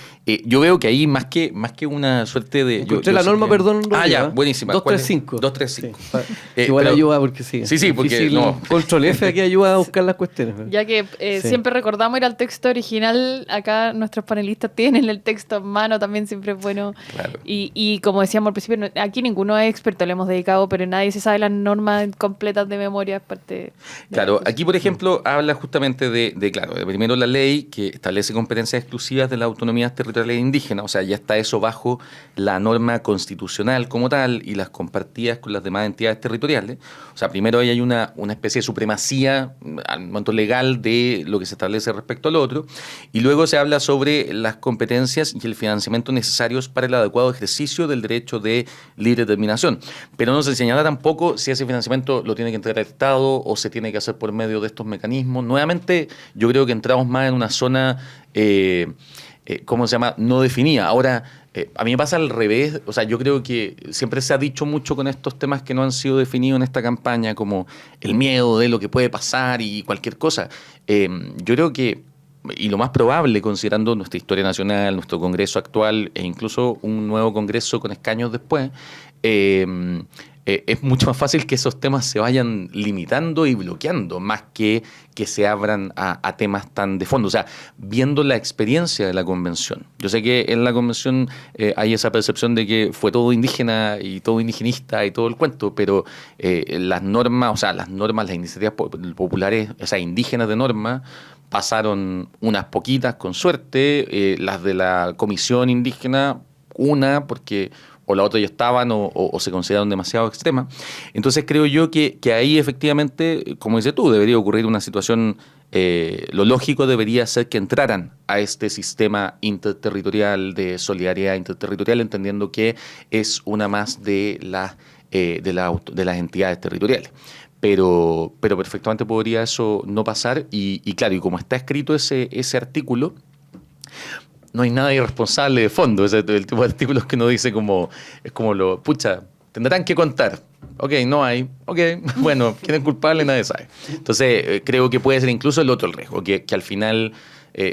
yo veo que ahí más que una suerte de... Encontré la norma, perdón. Ya, buenísima. 235. 235. Sí. Igual ayuda porque sí. Sí, porque no. Control F aquí ayuda a buscar las cuestiones. Ya que siempre recordamos ir al texto original, acá nuestros panelistas tienen el texto en mano, también siempre es bueno. Claro. Y como decíamos al principio, aquí ninguno es experto, le hemos dedicado, pero nadie se sabe las normas completas de memoria. Claro, aquí por ejemplo habla justamente de primero la ley que establece competencias exclusivas de las autonomías territoriales indígenas, o sea, ya está eso bajo la norma constitucional como tal y las compartidas con las demás entidades territoriales. O sea, primero ahí hay una especie de supremacía al momento legal de lo que se establece respecto al otro, y luego se habla sobre las competencias y el financiamiento necesarios para el adecuado ejercicio del derecho de libre determinación. Pero no se señala tampoco si ese financiamiento lo tiene que entregar el Estado o se tiene que hacer por medio de estos mecanismos. Nuevamente, yo creo que entramos más en una zona... ¿cómo se llama? No definida. Ahora, a mí me pasa al revés. O sea, yo creo que siempre se ha dicho mucho con estos temas que no han sido definidos en esta campaña, como el miedo de lo que puede pasar y cualquier cosa. Yo creo que, y lo más probable, considerando nuestra historia nacional, nuestro Congreso actual e incluso un nuevo Congreso con escaños después, es mucho más fácil que esos temas se vayan limitando y bloqueando, más que se abran a temas tan de fondo. O sea, viendo la experiencia de la convención. Yo sé que en la convención hay esa percepción de que fue todo indígena y todo indigenista y todo el cuento, pero las normas, las iniciativas populares, o sea, indígenas de norma, pasaron unas poquitas con suerte, las de la comisión indígena, una, porque... o la otra ya estaban o se consideraron demasiado extremas. Entonces creo yo que ahí efectivamente, como dices tú, debería ocurrir una situación, lo lógico debería ser que entraran a este sistema interterritorial de solidaridad interterritorial, entendiendo que es una más de las entidades territoriales. Pero perfectamente podría eso no pasar y claro, y como está escrito ese artículo, no hay nada irresponsable de fondo. Es el tipo de artículos que uno dice tendrán que contar. Ok, no hay. Ok, bueno, ¿quién es culpable? Nadie sabe. Entonces, creo que puede ser incluso el otro el riesgo, que al final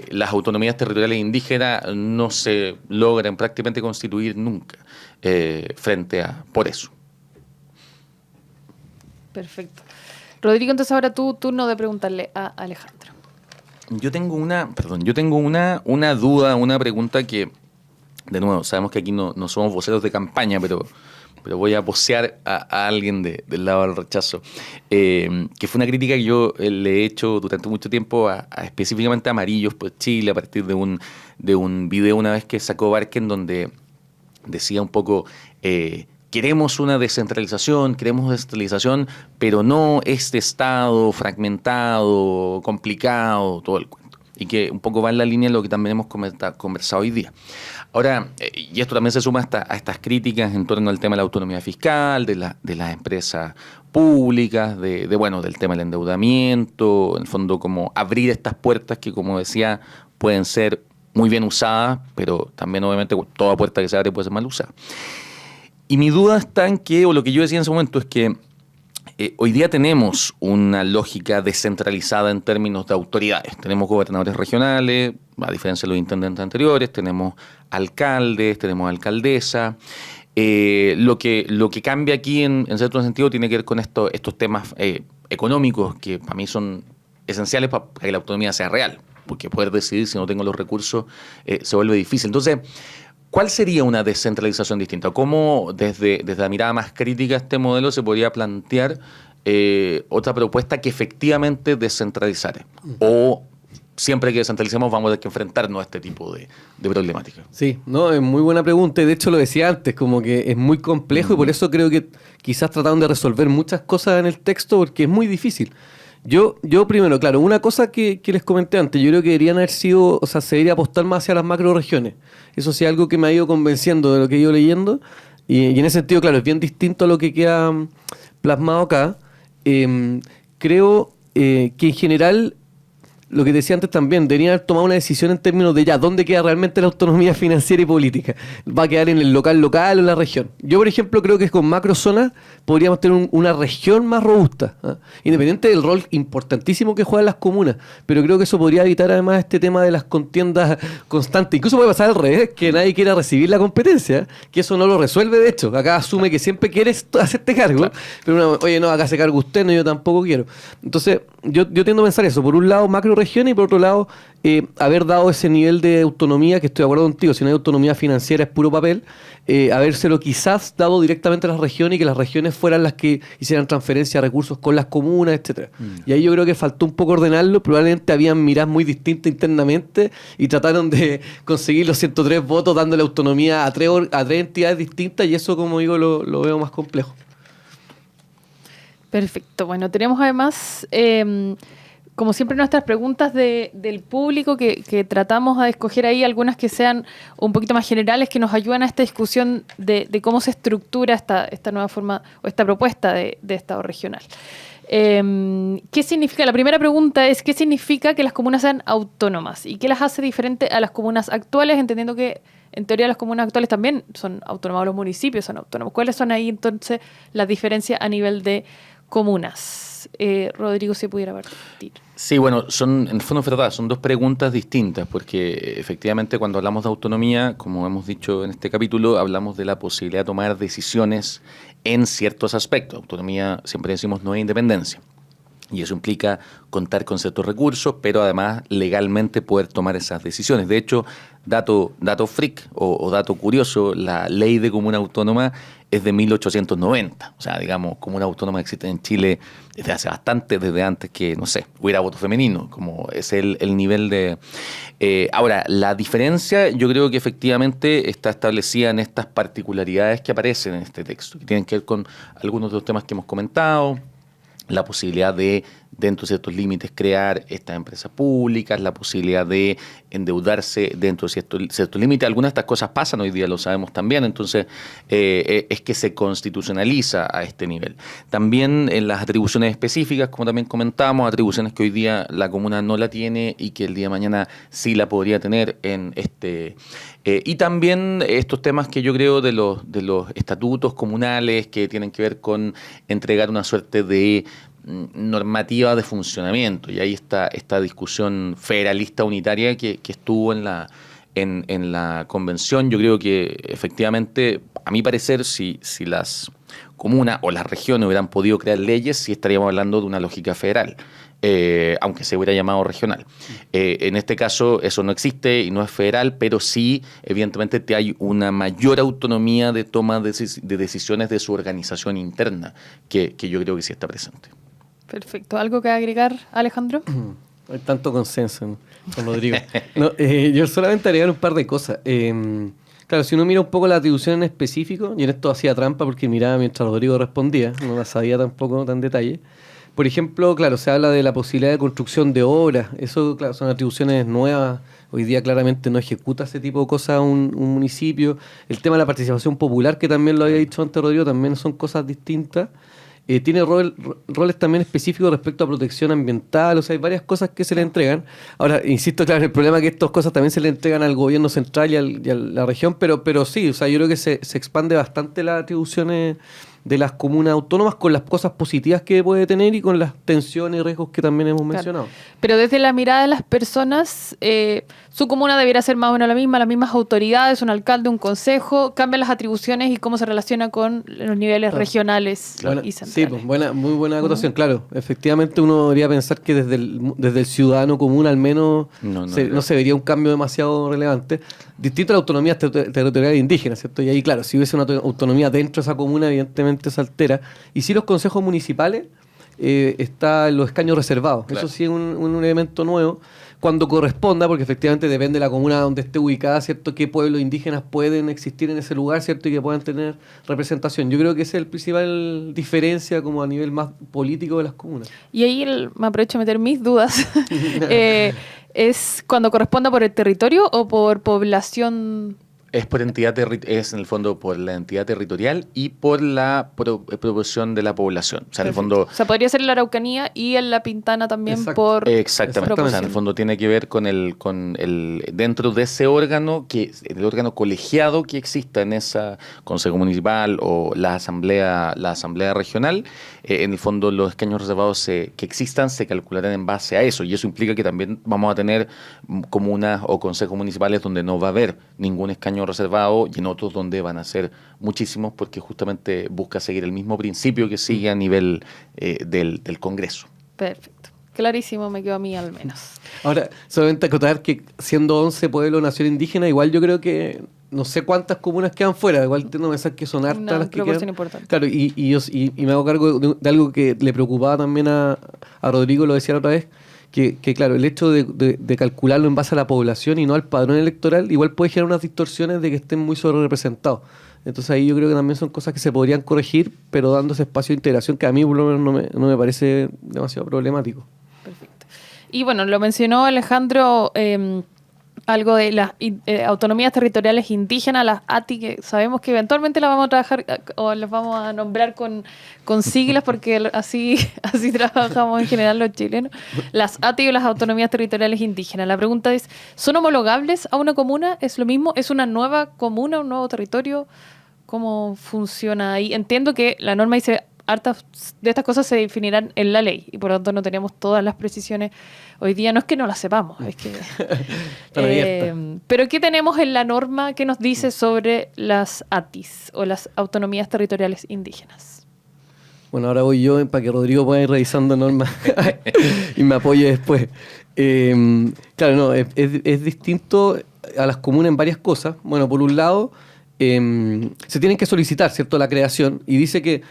las autonomías territoriales indígenas no se logran prácticamente constituir nunca por eso. Perfecto. Rodrigo, entonces ahora tu turno de preguntarle a Alejandro. Yo tengo una duda, una pregunta que, de nuevo, sabemos que aquí no somos voceros de campaña, pero voy a vocear a alguien del lado del rechazo, que fue una crítica que yo le he hecho durante mucho tiempo específicamente a Amarillos por Chile, a partir de un video una vez que sacó Barken, donde decía un poco... queremos una descentralización, pero no este Estado fragmentado, complicado, todo el cuento. Y que un poco va en la línea de lo que también hemos conversado hoy día. Ahora, y esto también se suma a estas críticas en torno al tema de la autonomía fiscal, de las empresas públicas, del tema del endeudamiento, en el fondo como abrir estas puertas que, como decía, pueden ser muy bien usadas, pero también obviamente toda puerta que se abre puede ser mal usada. Y mi duda está en que, o lo que yo decía en ese momento, es que hoy día tenemos una lógica descentralizada en términos de autoridades. Tenemos gobernadores regionales, a diferencia de los intendentes anteriores, tenemos alcaldes, tenemos alcaldesas. Lo que cambia aquí, en cierto sentido, tiene que ver con estos temas económicos que para mí son esenciales para que la autonomía sea real, porque poder decidir si no tengo los recursos se vuelve difícil. Entonces, ¿cuál sería una descentralización distinta? ¿Cómo desde la mirada más crítica a este modelo se podría plantear otra propuesta que efectivamente descentralizara? ¿O siempre que descentralicemos vamos a tener que enfrentarnos a este tipo de problemática? Sí, no, es muy buena pregunta y de hecho lo decía antes, como que es muy complejo y por eso creo que quizás trataron de resolver muchas cosas en el texto porque es muy difícil. Yo primero, claro, una cosa que les comenté antes, yo creo que deberían haber sido, o sea, se debería apostar más hacia las macroregiones. Eso sí es algo que me ha ido convenciendo de lo que he ido leyendo. Y en ese sentido, claro, es bien distinto a lo que queda plasmado acá. Creo que en general lo que decía antes también, deberían haber tomado una decisión en términos de ya, ¿dónde queda realmente la autonomía financiera y política? ¿Va a quedar en el local o en la región? Yo, por ejemplo, creo que con macrozonas podríamos tener una región más robusta, ¿eh? Independiente del rol importantísimo que juegan las comunas, pero creo que eso podría evitar además este tema de las contiendas constantes. Incluso puede pasar al revés, que nadie quiera recibir la competencia, que eso no lo resuelve de hecho. Acá asume que siempre quieres hacerte cargo, claro. Pero oye, no, acá se carga usted, no, yo tampoco quiero. Entonces, yo tiendo a pensar eso. Por un lado, macro región, y por otro lado, haber dado ese nivel de autonomía, que estoy de acuerdo contigo, si no hay autonomía financiera es puro papel, habérselo quizás dado directamente a las regiones y que las regiones fueran las que hicieran transferencia de recursos con las comunas, etcétera. Y ahí yo creo que faltó un poco ordenarlo, probablemente habían miradas muy distintas internamente y trataron de conseguir los 103 votos dándole autonomía a tres entidades distintas, y eso, como digo, lo veo más complejo. Perfecto. Bueno, tenemos además, como siempre, nuestras preguntas del público que tratamos de escoger ahí algunas que sean un poquito más generales, que nos ayudan a esta discusión de cómo se estructura esta nueva forma o esta propuesta de Estado regional. ¿Qué significa? La primera pregunta es, ¿qué significa que las comunas sean autónomas? ¿Y qué las hace diferente a las comunas actuales? Entendiendo que en teoría las comunas actuales también son autónomas, los municipios son autónomos. ¿Cuáles son ahí entonces las diferencias a nivel de comunas? Rodrigo, si pudiera partir. Sí, bueno, en el fondo es verdad, son dos preguntas distintas, porque efectivamente cuando hablamos de autonomía, como hemos dicho en este capítulo, hablamos de la posibilidad de tomar decisiones en ciertos aspectos. Autonomía, siempre decimos, no es independencia. Y eso implica contar con ciertos recursos, pero además legalmente poder tomar esas decisiones. De hecho, dato freak o dato curioso, la ley de comuna autónoma es de 1890. O sea, digamos, comuna autónoma existe en Chile desde hace bastante, desde antes que, no sé, hubiera voto femenino, como es el nivel de... Ahora, la diferencia yo creo que efectivamente está establecida en estas particularidades que aparecen en este texto, que tienen que ver con algunos de los temas que hemos comentado, la posibilidad de, dentro de ciertos límites, crear estas empresas públicas, la posibilidad de endeudarse dentro de ciertos límites. Algunas de estas cosas pasan hoy día, lo sabemos también, entonces es que se constitucionaliza a este nivel. También en las atribuciones específicas, como también comentábamos, atribuciones que hoy día la comuna no la tiene y que el día de mañana sí la podría tener en este... y también estos temas que yo creo de los estatutos comunales que tienen que ver con entregar una suerte de normativa de funcionamiento. Y ahí está esta discusión federalista unitaria que estuvo en la convención. Yo creo que efectivamente, a mi parecer, si las comunas o las regiones hubieran podido crear leyes, sí estaríamos hablando de una lógica federal. Aunque se hubiera llamado regional. En este caso eso no existe y no es federal, pero sí, evidentemente, te hay una mayor autonomía de toma de decisiones de su organización interna, que yo creo que sí está presente. Perfecto. ¿Algo que agregar, Alejandro? Hay tanto consenso con Rodrigo. No, yo solamente agregar un par de cosas. Claro, si uno mira un poco la atribución en específico, y en esto hacía trampa porque miraba mientras Rodrigo respondía, no la sabía tampoco tan detalle. Por ejemplo, claro, se habla de la posibilidad de construcción de obras. Eso, claro, son atribuciones nuevas. Hoy día claramente no ejecuta ese tipo de cosas un municipio. El tema de la participación popular, que también lo había dicho antes Rodrigo, también son cosas distintas. Tiene roles también específicos respecto a protección ambiental, o sea, hay varias cosas que se le entregan. Ahora, insisto, claro, el problema es que estas cosas también se le entregan al gobierno central y a la región, pero sí, o sea, yo creo que se expande bastante las atribuciones de las comunas autónomas con las cosas positivas que puede tener y con las tensiones y riesgos que también hemos mencionado. Pero desde la mirada de las personas, su comuna debería ser más o menos la misma, las mismas autoridades, un alcalde, un consejo, cambian las atribuciones y cómo se relaciona con los niveles regionales y centrales. Sí, pues muy buena acotación, claro. Efectivamente uno debería pensar que desde el ciudadano común al menos no se vería un cambio demasiado relevante. Distinto a la autonomía territorial indígena, ¿cierto? Y ahí, claro, si hubiese una autonomía dentro de esa comuna, evidentemente se altera. Y si los consejos municipales están los escaños reservados. Claro. Eso sí es un elemento nuevo. Cuando corresponda, porque efectivamente depende de la comuna donde esté ubicada, ¿cierto? Qué pueblos indígenas pueden existir en ese lugar, ¿cierto? Y que puedan tener representación. Yo creo que esa es la principal diferencia como a nivel más político de las comunas. Y ahí me aprovecho de meter mis dudas. ¿Es cuando corresponda por el territorio o por población Es por es en el fondo por la entidad territorial y por la proporción de la población. O sea, en el fondo... O sea, podría ser en la Araucanía y en la Pintana también. Exacto. por Exactamente. O sea, en el fondo tiene que ver con el dentro de ese órgano, el órgano colegiado que exista en esa consejo municipal o la asamblea regional. En el fondo los escaños reservados que existan se calcularán en base a eso, y eso implica que también vamos a tener comunas o consejos municipales donde no va a haber ningún escaño reservado y en otros donde van a ser muchísimos, porque justamente busca seguir el mismo principio que sigue a nivel del Congreso. Perfecto. Clarísimo, me quedó a mí al menos. Ahora, solamente acotar que siendo 11 pueblos nación indígena, igual yo creo que no sé cuántas comunas quedan fuera, igual tengo que pensar que son hartas Una las que proporción quedan. importante. Claro, y me hago cargo de algo que le preocupaba también a Rodrigo, lo decía la otra vez, que claro, el hecho de calcularlo en base a la población y no al padrón electoral, igual puede generar unas distorsiones de que estén muy sobrerepresentados. Entonces ahí yo creo que también son cosas que se podrían corregir, pero dando ese espacio de integración que a mí por lo menos no me parece demasiado problemático. Perfecto. Y bueno, lo mencionó Alejandro, algo de las autonomías territoriales indígenas, las ATI, que sabemos que eventualmente las vamos a trabajar o las vamos a nombrar con siglas, porque así trabajamos en general los chilenos. Las ATI o las autonomías territoriales indígenas. La pregunta es, ¿son homologables a una comuna? ¿Es lo mismo? ¿Es una nueva comuna, un nuevo territorio? ¿Cómo funciona ahí? Entiendo que la norma dice hartas de estas cosas se definirán en la ley y por lo tanto no tenemos todas las precisiones hoy día. No es que no las sepamos, es que pero ¿qué tenemos en la norma que nos dice sobre las ATIs o las autonomías territoriales indígenas? Bueno, ahora voy yo para que Rodrigo pueda ir revisando normas y me apoye después. Claro, no, es distinto a las comunas en varias cosas. Bueno, por un lado, se tienen que solicitar, ¿cierto?, la creación, y dice que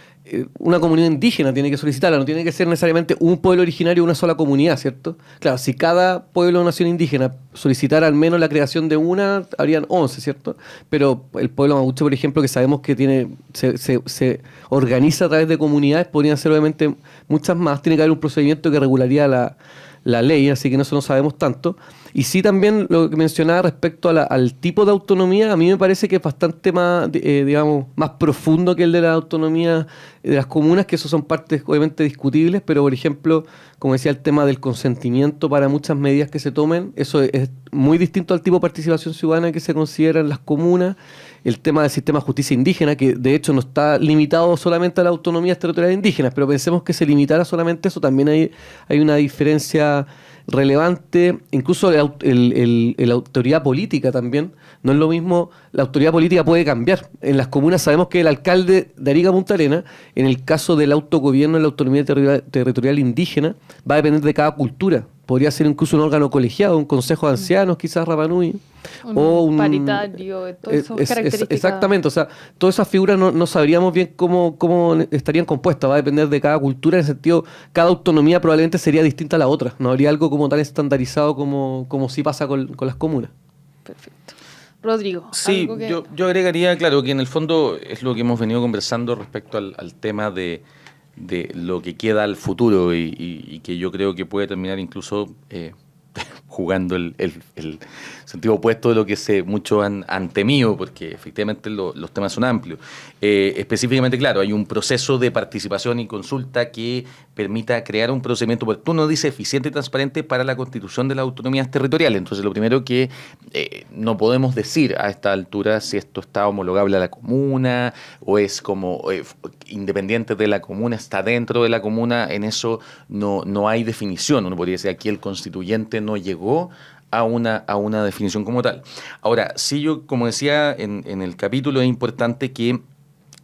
una comunidad indígena tiene que solicitarla, no tiene que ser necesariamente un pueblo originario o una sola comunidad, ¿cierto? Claro, si cada pueblo o nación indígena solicitara al menos la creación de una, habrían 11, ¿cierto? Pero el pueblo mapuche, por ejemplo, que sabemos que se organiza a través de comunidades, podrían ser obviamente muchas más, tiene que haber un procedimiento que regularía la ley, así que eso no sabemos tanto. Y sí, también lo que mencionaba respecto al tipo de autonomía, a mí me parece que es bastante más, digamos, más profundo que el de la autonomía de las comunas, que eso son partes obviamente discutibles, pero por ejemplo, como decía, el tema del consentimiento para muchas medidas que se tomen, eso es muy distinto al tipo de participación ciudadana que se considera en las comunas. El tema del sistema de justicia indígena, que de hecho no está limitado solamente a las autonomías territoriales indígenas, pero pensemos que se limitara solamente eso, también hay una diferencia relevante. Incluso la autoridad política también, no es lo mismo, la autoridad política puede cambiar. En las comunas sabemos que el alcalde de Arica Punta Arenas, en el caso del autogobierno en la autonomía territorial indígena, va a depender de cada cultura. Podría ser incluso un órgano colegiado, un consejo de ancianos, quizás Rapa Nui, o un paritario, todas esas características. Exactamente, o sea, todas esas figuras no sabríamos bien cómo estarían compuestas, va a depender de cada cultura, en el sentido, cada autonomía probablemente sería distinta a la otra, no habría algo como tan estandarizado como sí pasa con las comunas. Perfecto. Rodrigo. Sí, yo agregaría, claro, que en el fondo es lo que hemos venido conversando respecto al tema de lo que queda al futuro y que yo creo que puede terminar incluso jugando el sentido opuesto de lo que muchos han temido, porque efectivamente los temas son amplios. Específicamente, claro, hay un proceso de participación y consulta que permita crear un procedimiento oportuno, dice, eficiente y transparente para la constitución de las autonomías territoriales. Entonces, lo primero que no podemos decir a esta altura si esto está homologable a la comuna o es como independiente de la comuna, está dentro de la comuna, en eso no hay definición. Uno podría decir aquí el constituyente no llegó a una definición como tal. Ahora, sí, yo, como decía en el capítulo, es importante que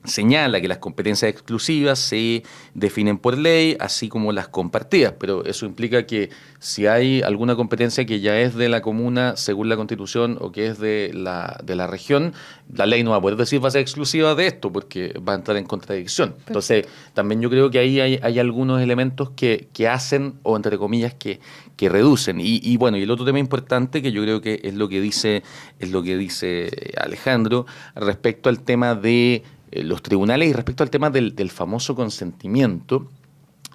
señala que las competencias exclusivas se definen por ley, así como las compartidas, pero eso implica que si hay alguna competencia que ya es de la comuna según la Constitución o que es de la región, la ley no va a poder decir va a ser exclusiva de esto porque va a entrar en contradicción. Entonces, también yo creo que ahí hay algunos elementos que hacen, o entre comillas, que reducen. Y bueno, y el otro tema importante que yo creo que es lo que dice Alejandro respecto al tema de los tribunales y respecto al tema del famoso consentimiento,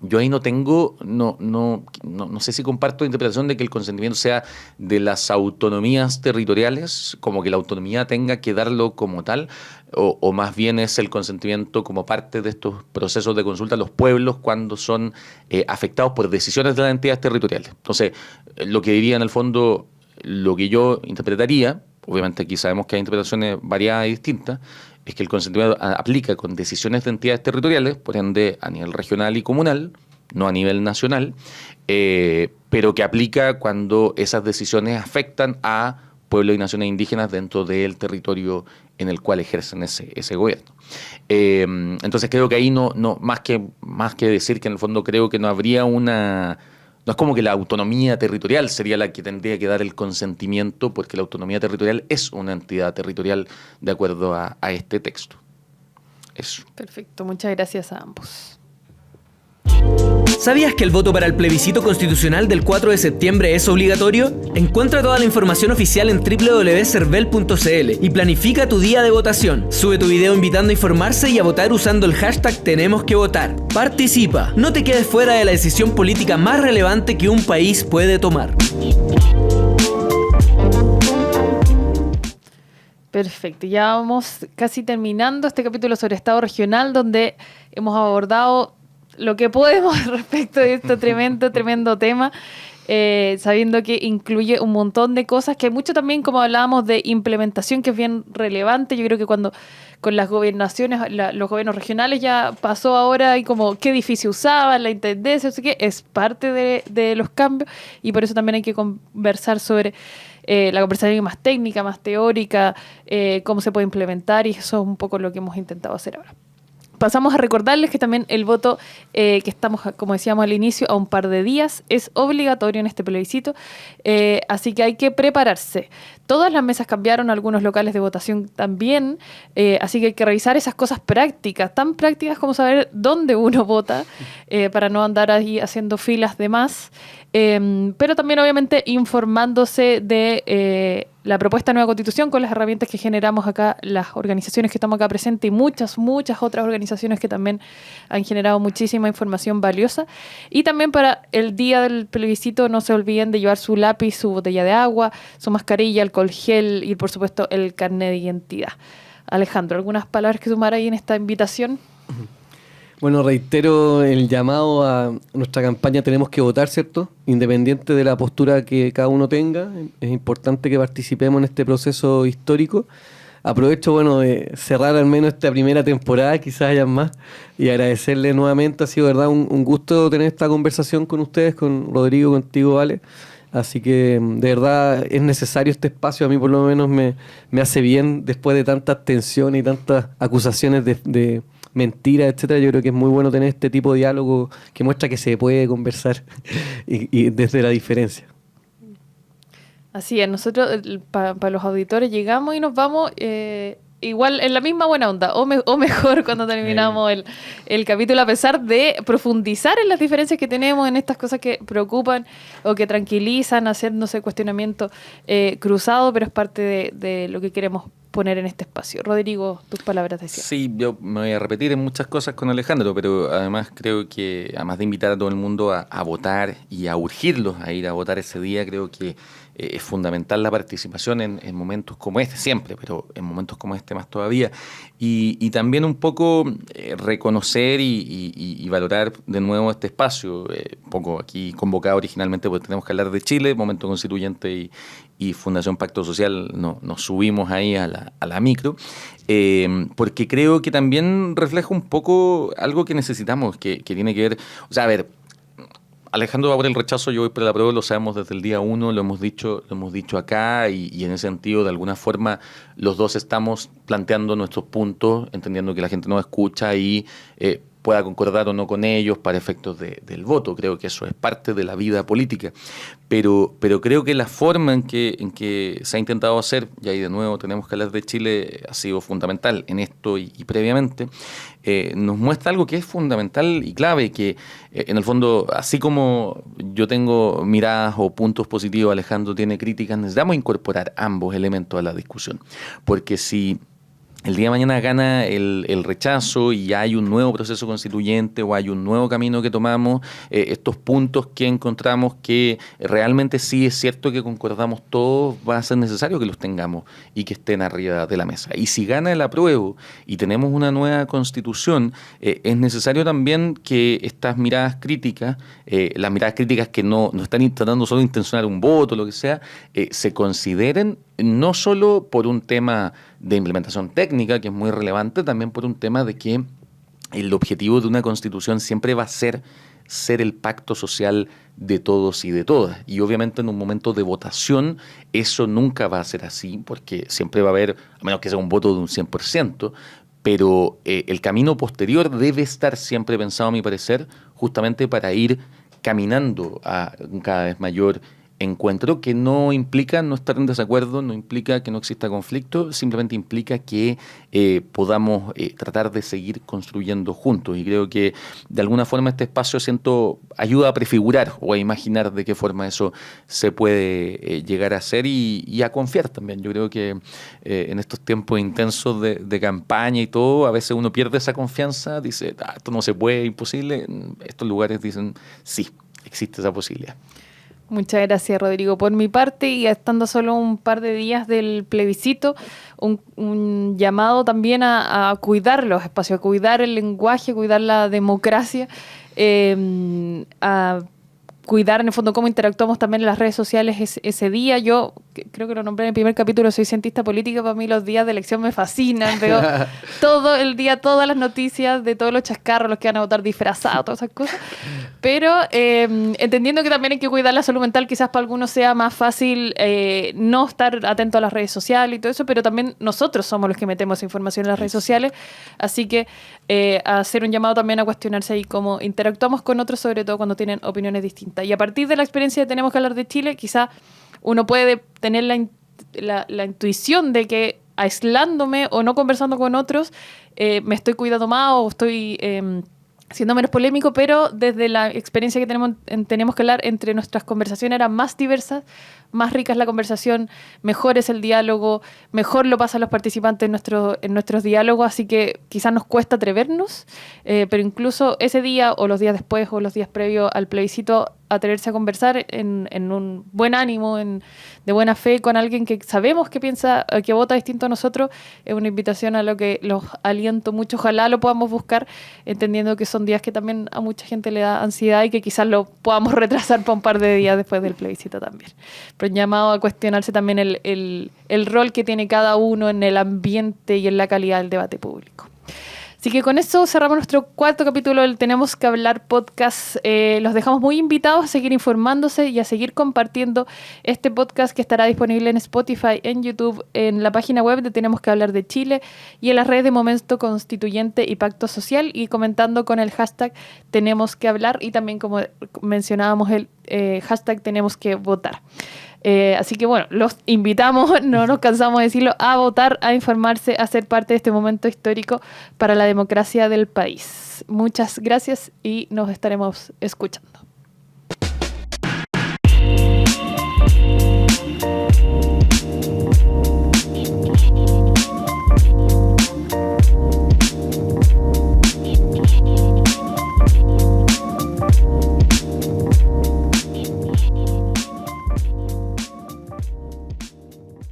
yo ahí no tengo, no sé si comparto la interpretación de que el consentimiento sea de las autonomías territoriales, como que la autonomía tenga que darlo como tal, o más bien es el consentimiento como parte de estos procesos de consulta a los pueblos cuando son afectados por decisiones de las entidades territoriales. Entonces, lo que diría en el fondo, lo que yo interpretaría, obviamente aquí sabemos que hay interpretaciones variadas y distintas, es que el consentimiento aplica con decisiones de entidades territoriales, por ende a nivel regional y comunal, no a nivel nacional, pero que aplica cuando esas decisiones afectan a pueblos y naciones indígenas dentro del territorio en el cual ejercen ese gobierno. Entonces creo que ahí más que decir que en el fondo creo que no habría una... No es como que la autonomía territorial sería la que tendría que dar el consentimiento, porque la autonomía territorial es una entidad territorial de acuerdo a este texto. Eso. Perfecto, muchas gracias a ambos. ¿Sabías que el voto para el plebiscito constitucional del 4 de septiembre es obligatorio? Encuentra toda la información oficial en www.cervel.cl y planifica tu día de votación. Sube tu video invitando a informarse y a votar usando el hashtag #TenemosQueVotar. Participa, no te quedes fuera de la decisión política más relevante que un país puede tomar. Perfecto, ya vamos casi terminando este capítulo sobre Estado regional, donde hemos abordado lo que podemos respecto de este tremendo tema, sabiendo que incluye un montón de cosas, que hay mucho también, como hablábamos, de implementación, que es bien relevante. Yo creo que cuando con las gobernaciones, los gobiernos regionales ya pasó ahora, y como qué edificio usaban, la intendencia, no sé qué, es parte de los cambios, y por eso también hay que conversar sobre la conversación más técnica, más teórica, cómo se puede implementar, y eso es un poco lo que hemos intentado hacer ahora. Pasamos a recordarles que también el voto, que estamos, como decíamos al inicio, a un par de días, es obligatorio en este plebiscito, así que hay que prepararse. Todas las mesas cambiaron, algunos locales de votación también, así que hay que revisar esas cosas prácticas, tan prácticas como saber dónde uno vota, para no andar ahí haciendo filas de más, pero también obviamente informándose de la propuesta de nueva constitución con las herramientas que generamos acá, las organizaciones que estamos acá presentes y muchas otras organizaciones que también han generado muchísima información valiosa. Y también para el día del plebiscito no se olviden de llevar su lápiz, su botella de agua, su mascarilla, alcohol gel y por supuesto el carnet de identidad. Alejandro, ¿algunas palabras que sumar ahí en esta invitación? Bueno, reitero el llamado a nuestra campaña Tenemos que Votar, ¿cierto? Independiente de la postura que cada uno tenga, es importante que participemos en este proceso histórico. Aprovecho, bueno, de cerrar al menos esta primera temporada, quizás hayan más, y agradecerle nuevamente. Ha sido, verdad, un gusto tener esta conversación con ustedes, con Rodrigo, contigo, Vale. Así que, de verdad, es necesario este espacio. A mí, por lo menos, me hace bien después de tantas tensiones y tantas acusaciones de mentiras, etcétera. Yo creo que es muy bueno tener este tipo de diálogo que muestra que se puede conversar y desde la diferencia. Así es, nosotros para los auditores llegamos y nos vamos igual en la misma buena onda, o mejor cuando terminamos el capítulo, a pesar de profundizar en las diferencias que tenemos en estas cosas que preocupan o que tranquilizan, haciéndose cuestionamiento cruzado, pero es parte de lo que queremos poner en este espacio. Rodrigo, tus palabras de cierre. Sí, yo me voy a repetir en muchas cosas con Alejandro, pero además creo que, además de invitar a todo el mundo a votar y a urgirlos a ir a votar ese día, creo que es fundamental la participación en momentos como este, siempre, pero en momentos como este más todavía. Y también un poco reconocer y valorar de nuevo este espacio, un poco aquí convocado originalmente porque tenemos que hablar de Chile, Momento Constituyente y Fundación Pacto Social, nos subimos ahí a la micro, porque creo que también refleja un poco algo que necesitamos, que tiene que ver, o sea, a ver, Alejandro va por el rechazo, yo voy por el apruebo, lo sabemos desde el día 1, lo hemos dicho acá y en ese sentido, de alguna forma, los dos estamos planteando nuestros puntos, entendiendo que la gente nos escucha y pueda concordar o no con ellos para efectos del voto. Creo que eso es parte de la vida política. Pero creo que la forma en que se ha intentado hacer, y ahí de nuevo tenemos que hablar de Chile, ha sido fundamental en esto y previamente, nos muestra algo que es fundamental y clave, que en el fondo, así como yo tengo miradas o puntos positivos, Alejandro tiene críticas, necesitamos incorporar ambos elementos a la discusión. Porque si el día de mañana gana el rechazo y hay un nuevo proceso constituyente o hay un nuevo camino que tomamos, estos puntos que encontramos que realmente sí es cierto que concordamos todos, va a ser necesario que los tengamos y que estén arriba de la mesa. Y si gana el apruebo y tenemos una nueva constitución, es necesario también que estas miradas críticas, las miradas críticas que no están tratando solo de intencionar un voto, lo que sea, se consideren no solo por un tema de implementación técnica, que es muy relevante, también por un tema de que el objetivo de una constitución siempre va a ser el pacto social de todos y de todas. Y obviamente en un momento de votación eso nunca va a ser así, porque siempre va a haber, a menos que sea un voto de un 100%, pero el camino posterior debe estar siempre pensado, a mi parecer, justamente para ir caminando a un cada vez mayor encuentro, que no implica no estar en desacuerdo, no implica que no exista conflicto, simplemente implica que podamos tratar de seguir construyendo juntos. Y creo que de alguna forma este espacio ayuda a prefigurar o a imaginar de qué forma eso se puede llegar a hacer y a confiar también. Yo creo que en estos tiempos intensos de campaña y todo, a veces uno pierde esa confianza, dice, esto no se puede, imposible. Estos lugares dicen, sí, existe esa posibilidad. Muchas gracias, Rodrigo. Por mi parte, y estando solo un par de días del plebiscito, un llamado también a cuidar los espacios, a cuidar el lenguaje, a cuidar la democracia, a cuidar en el fondo cómo interactuamos también en las redes sociales ese día. Yo creo que lo nombré en el primer capítulo, soy cientista política, para mí los días de elección me fascinan, veo todo el día, todas las noticias de todos los chascarros, los que van a votar disfrazados, todas esas cosas, pero entendiendo que también hay que cuidar la salud mental, quizás para algunos sea más fácil no estar atento a las redes sociales y todo eso, pero también nosotros somos los que metemos esa información en las redes sociales, así que hacer un llamado también a cuestionarse ahí cómo interactuamos con otros, sobre todo cuando tienen opiniones distintas. Y a partir de la experiencia de Tenemos que hablar de Chile, quizá uno puede tener la intuición de que aislándome o no conversando con otros, me estoy cuidando más o estoy siendo menos polémico, pero desde la experiencia que tenemos que hablar, entre nuestras conversaciones eran más diversas, más rica es la conversación, mejor es el diálogo, mejor lo pasan los participantes en nuestros diálogos, así que quizás nos cuesta atrevernos, pero incluso ese día o los días después o los días previos al plebiscito, atreverse a conversar en un buen ánimo, de buena fe con alguien que sabemos que piensa, que vota distinto a nosotros, es una invitación a lo que los aliento mucho. Ojalá lo podamos buscar, entendiendo que son días que también a mucha gente le da ansiedad y que quizás lo podamos retrasar para un par de días después del plebiscito también. Pero un llamado a cuestionarse también el rol que tiene cada uno en el ambiente y en la calidad del debate público. Así que con eso cerramos nuestro cuarto capítulo del Tenemos que hablar podcast. Los dejamos muy invitados a seguir informándose y a seguir compartiendo este podcast, que estará disponible en Spotify, en YouTube, en la página web de Tenemos que hablar de Chile y en las redes de Momento Constituyente y Pacto Social, y comentando con el hashtag Tenemos que hablar, y también, como mencionábamos, el hashtag Tenemos que votar. Así que bueno, los invitamos, no nos cansamos de decirlo, a votar, a informarse, a ser parte de este momento histórico para la democracia del país. Muchas gracias y nos estaremos escuchando.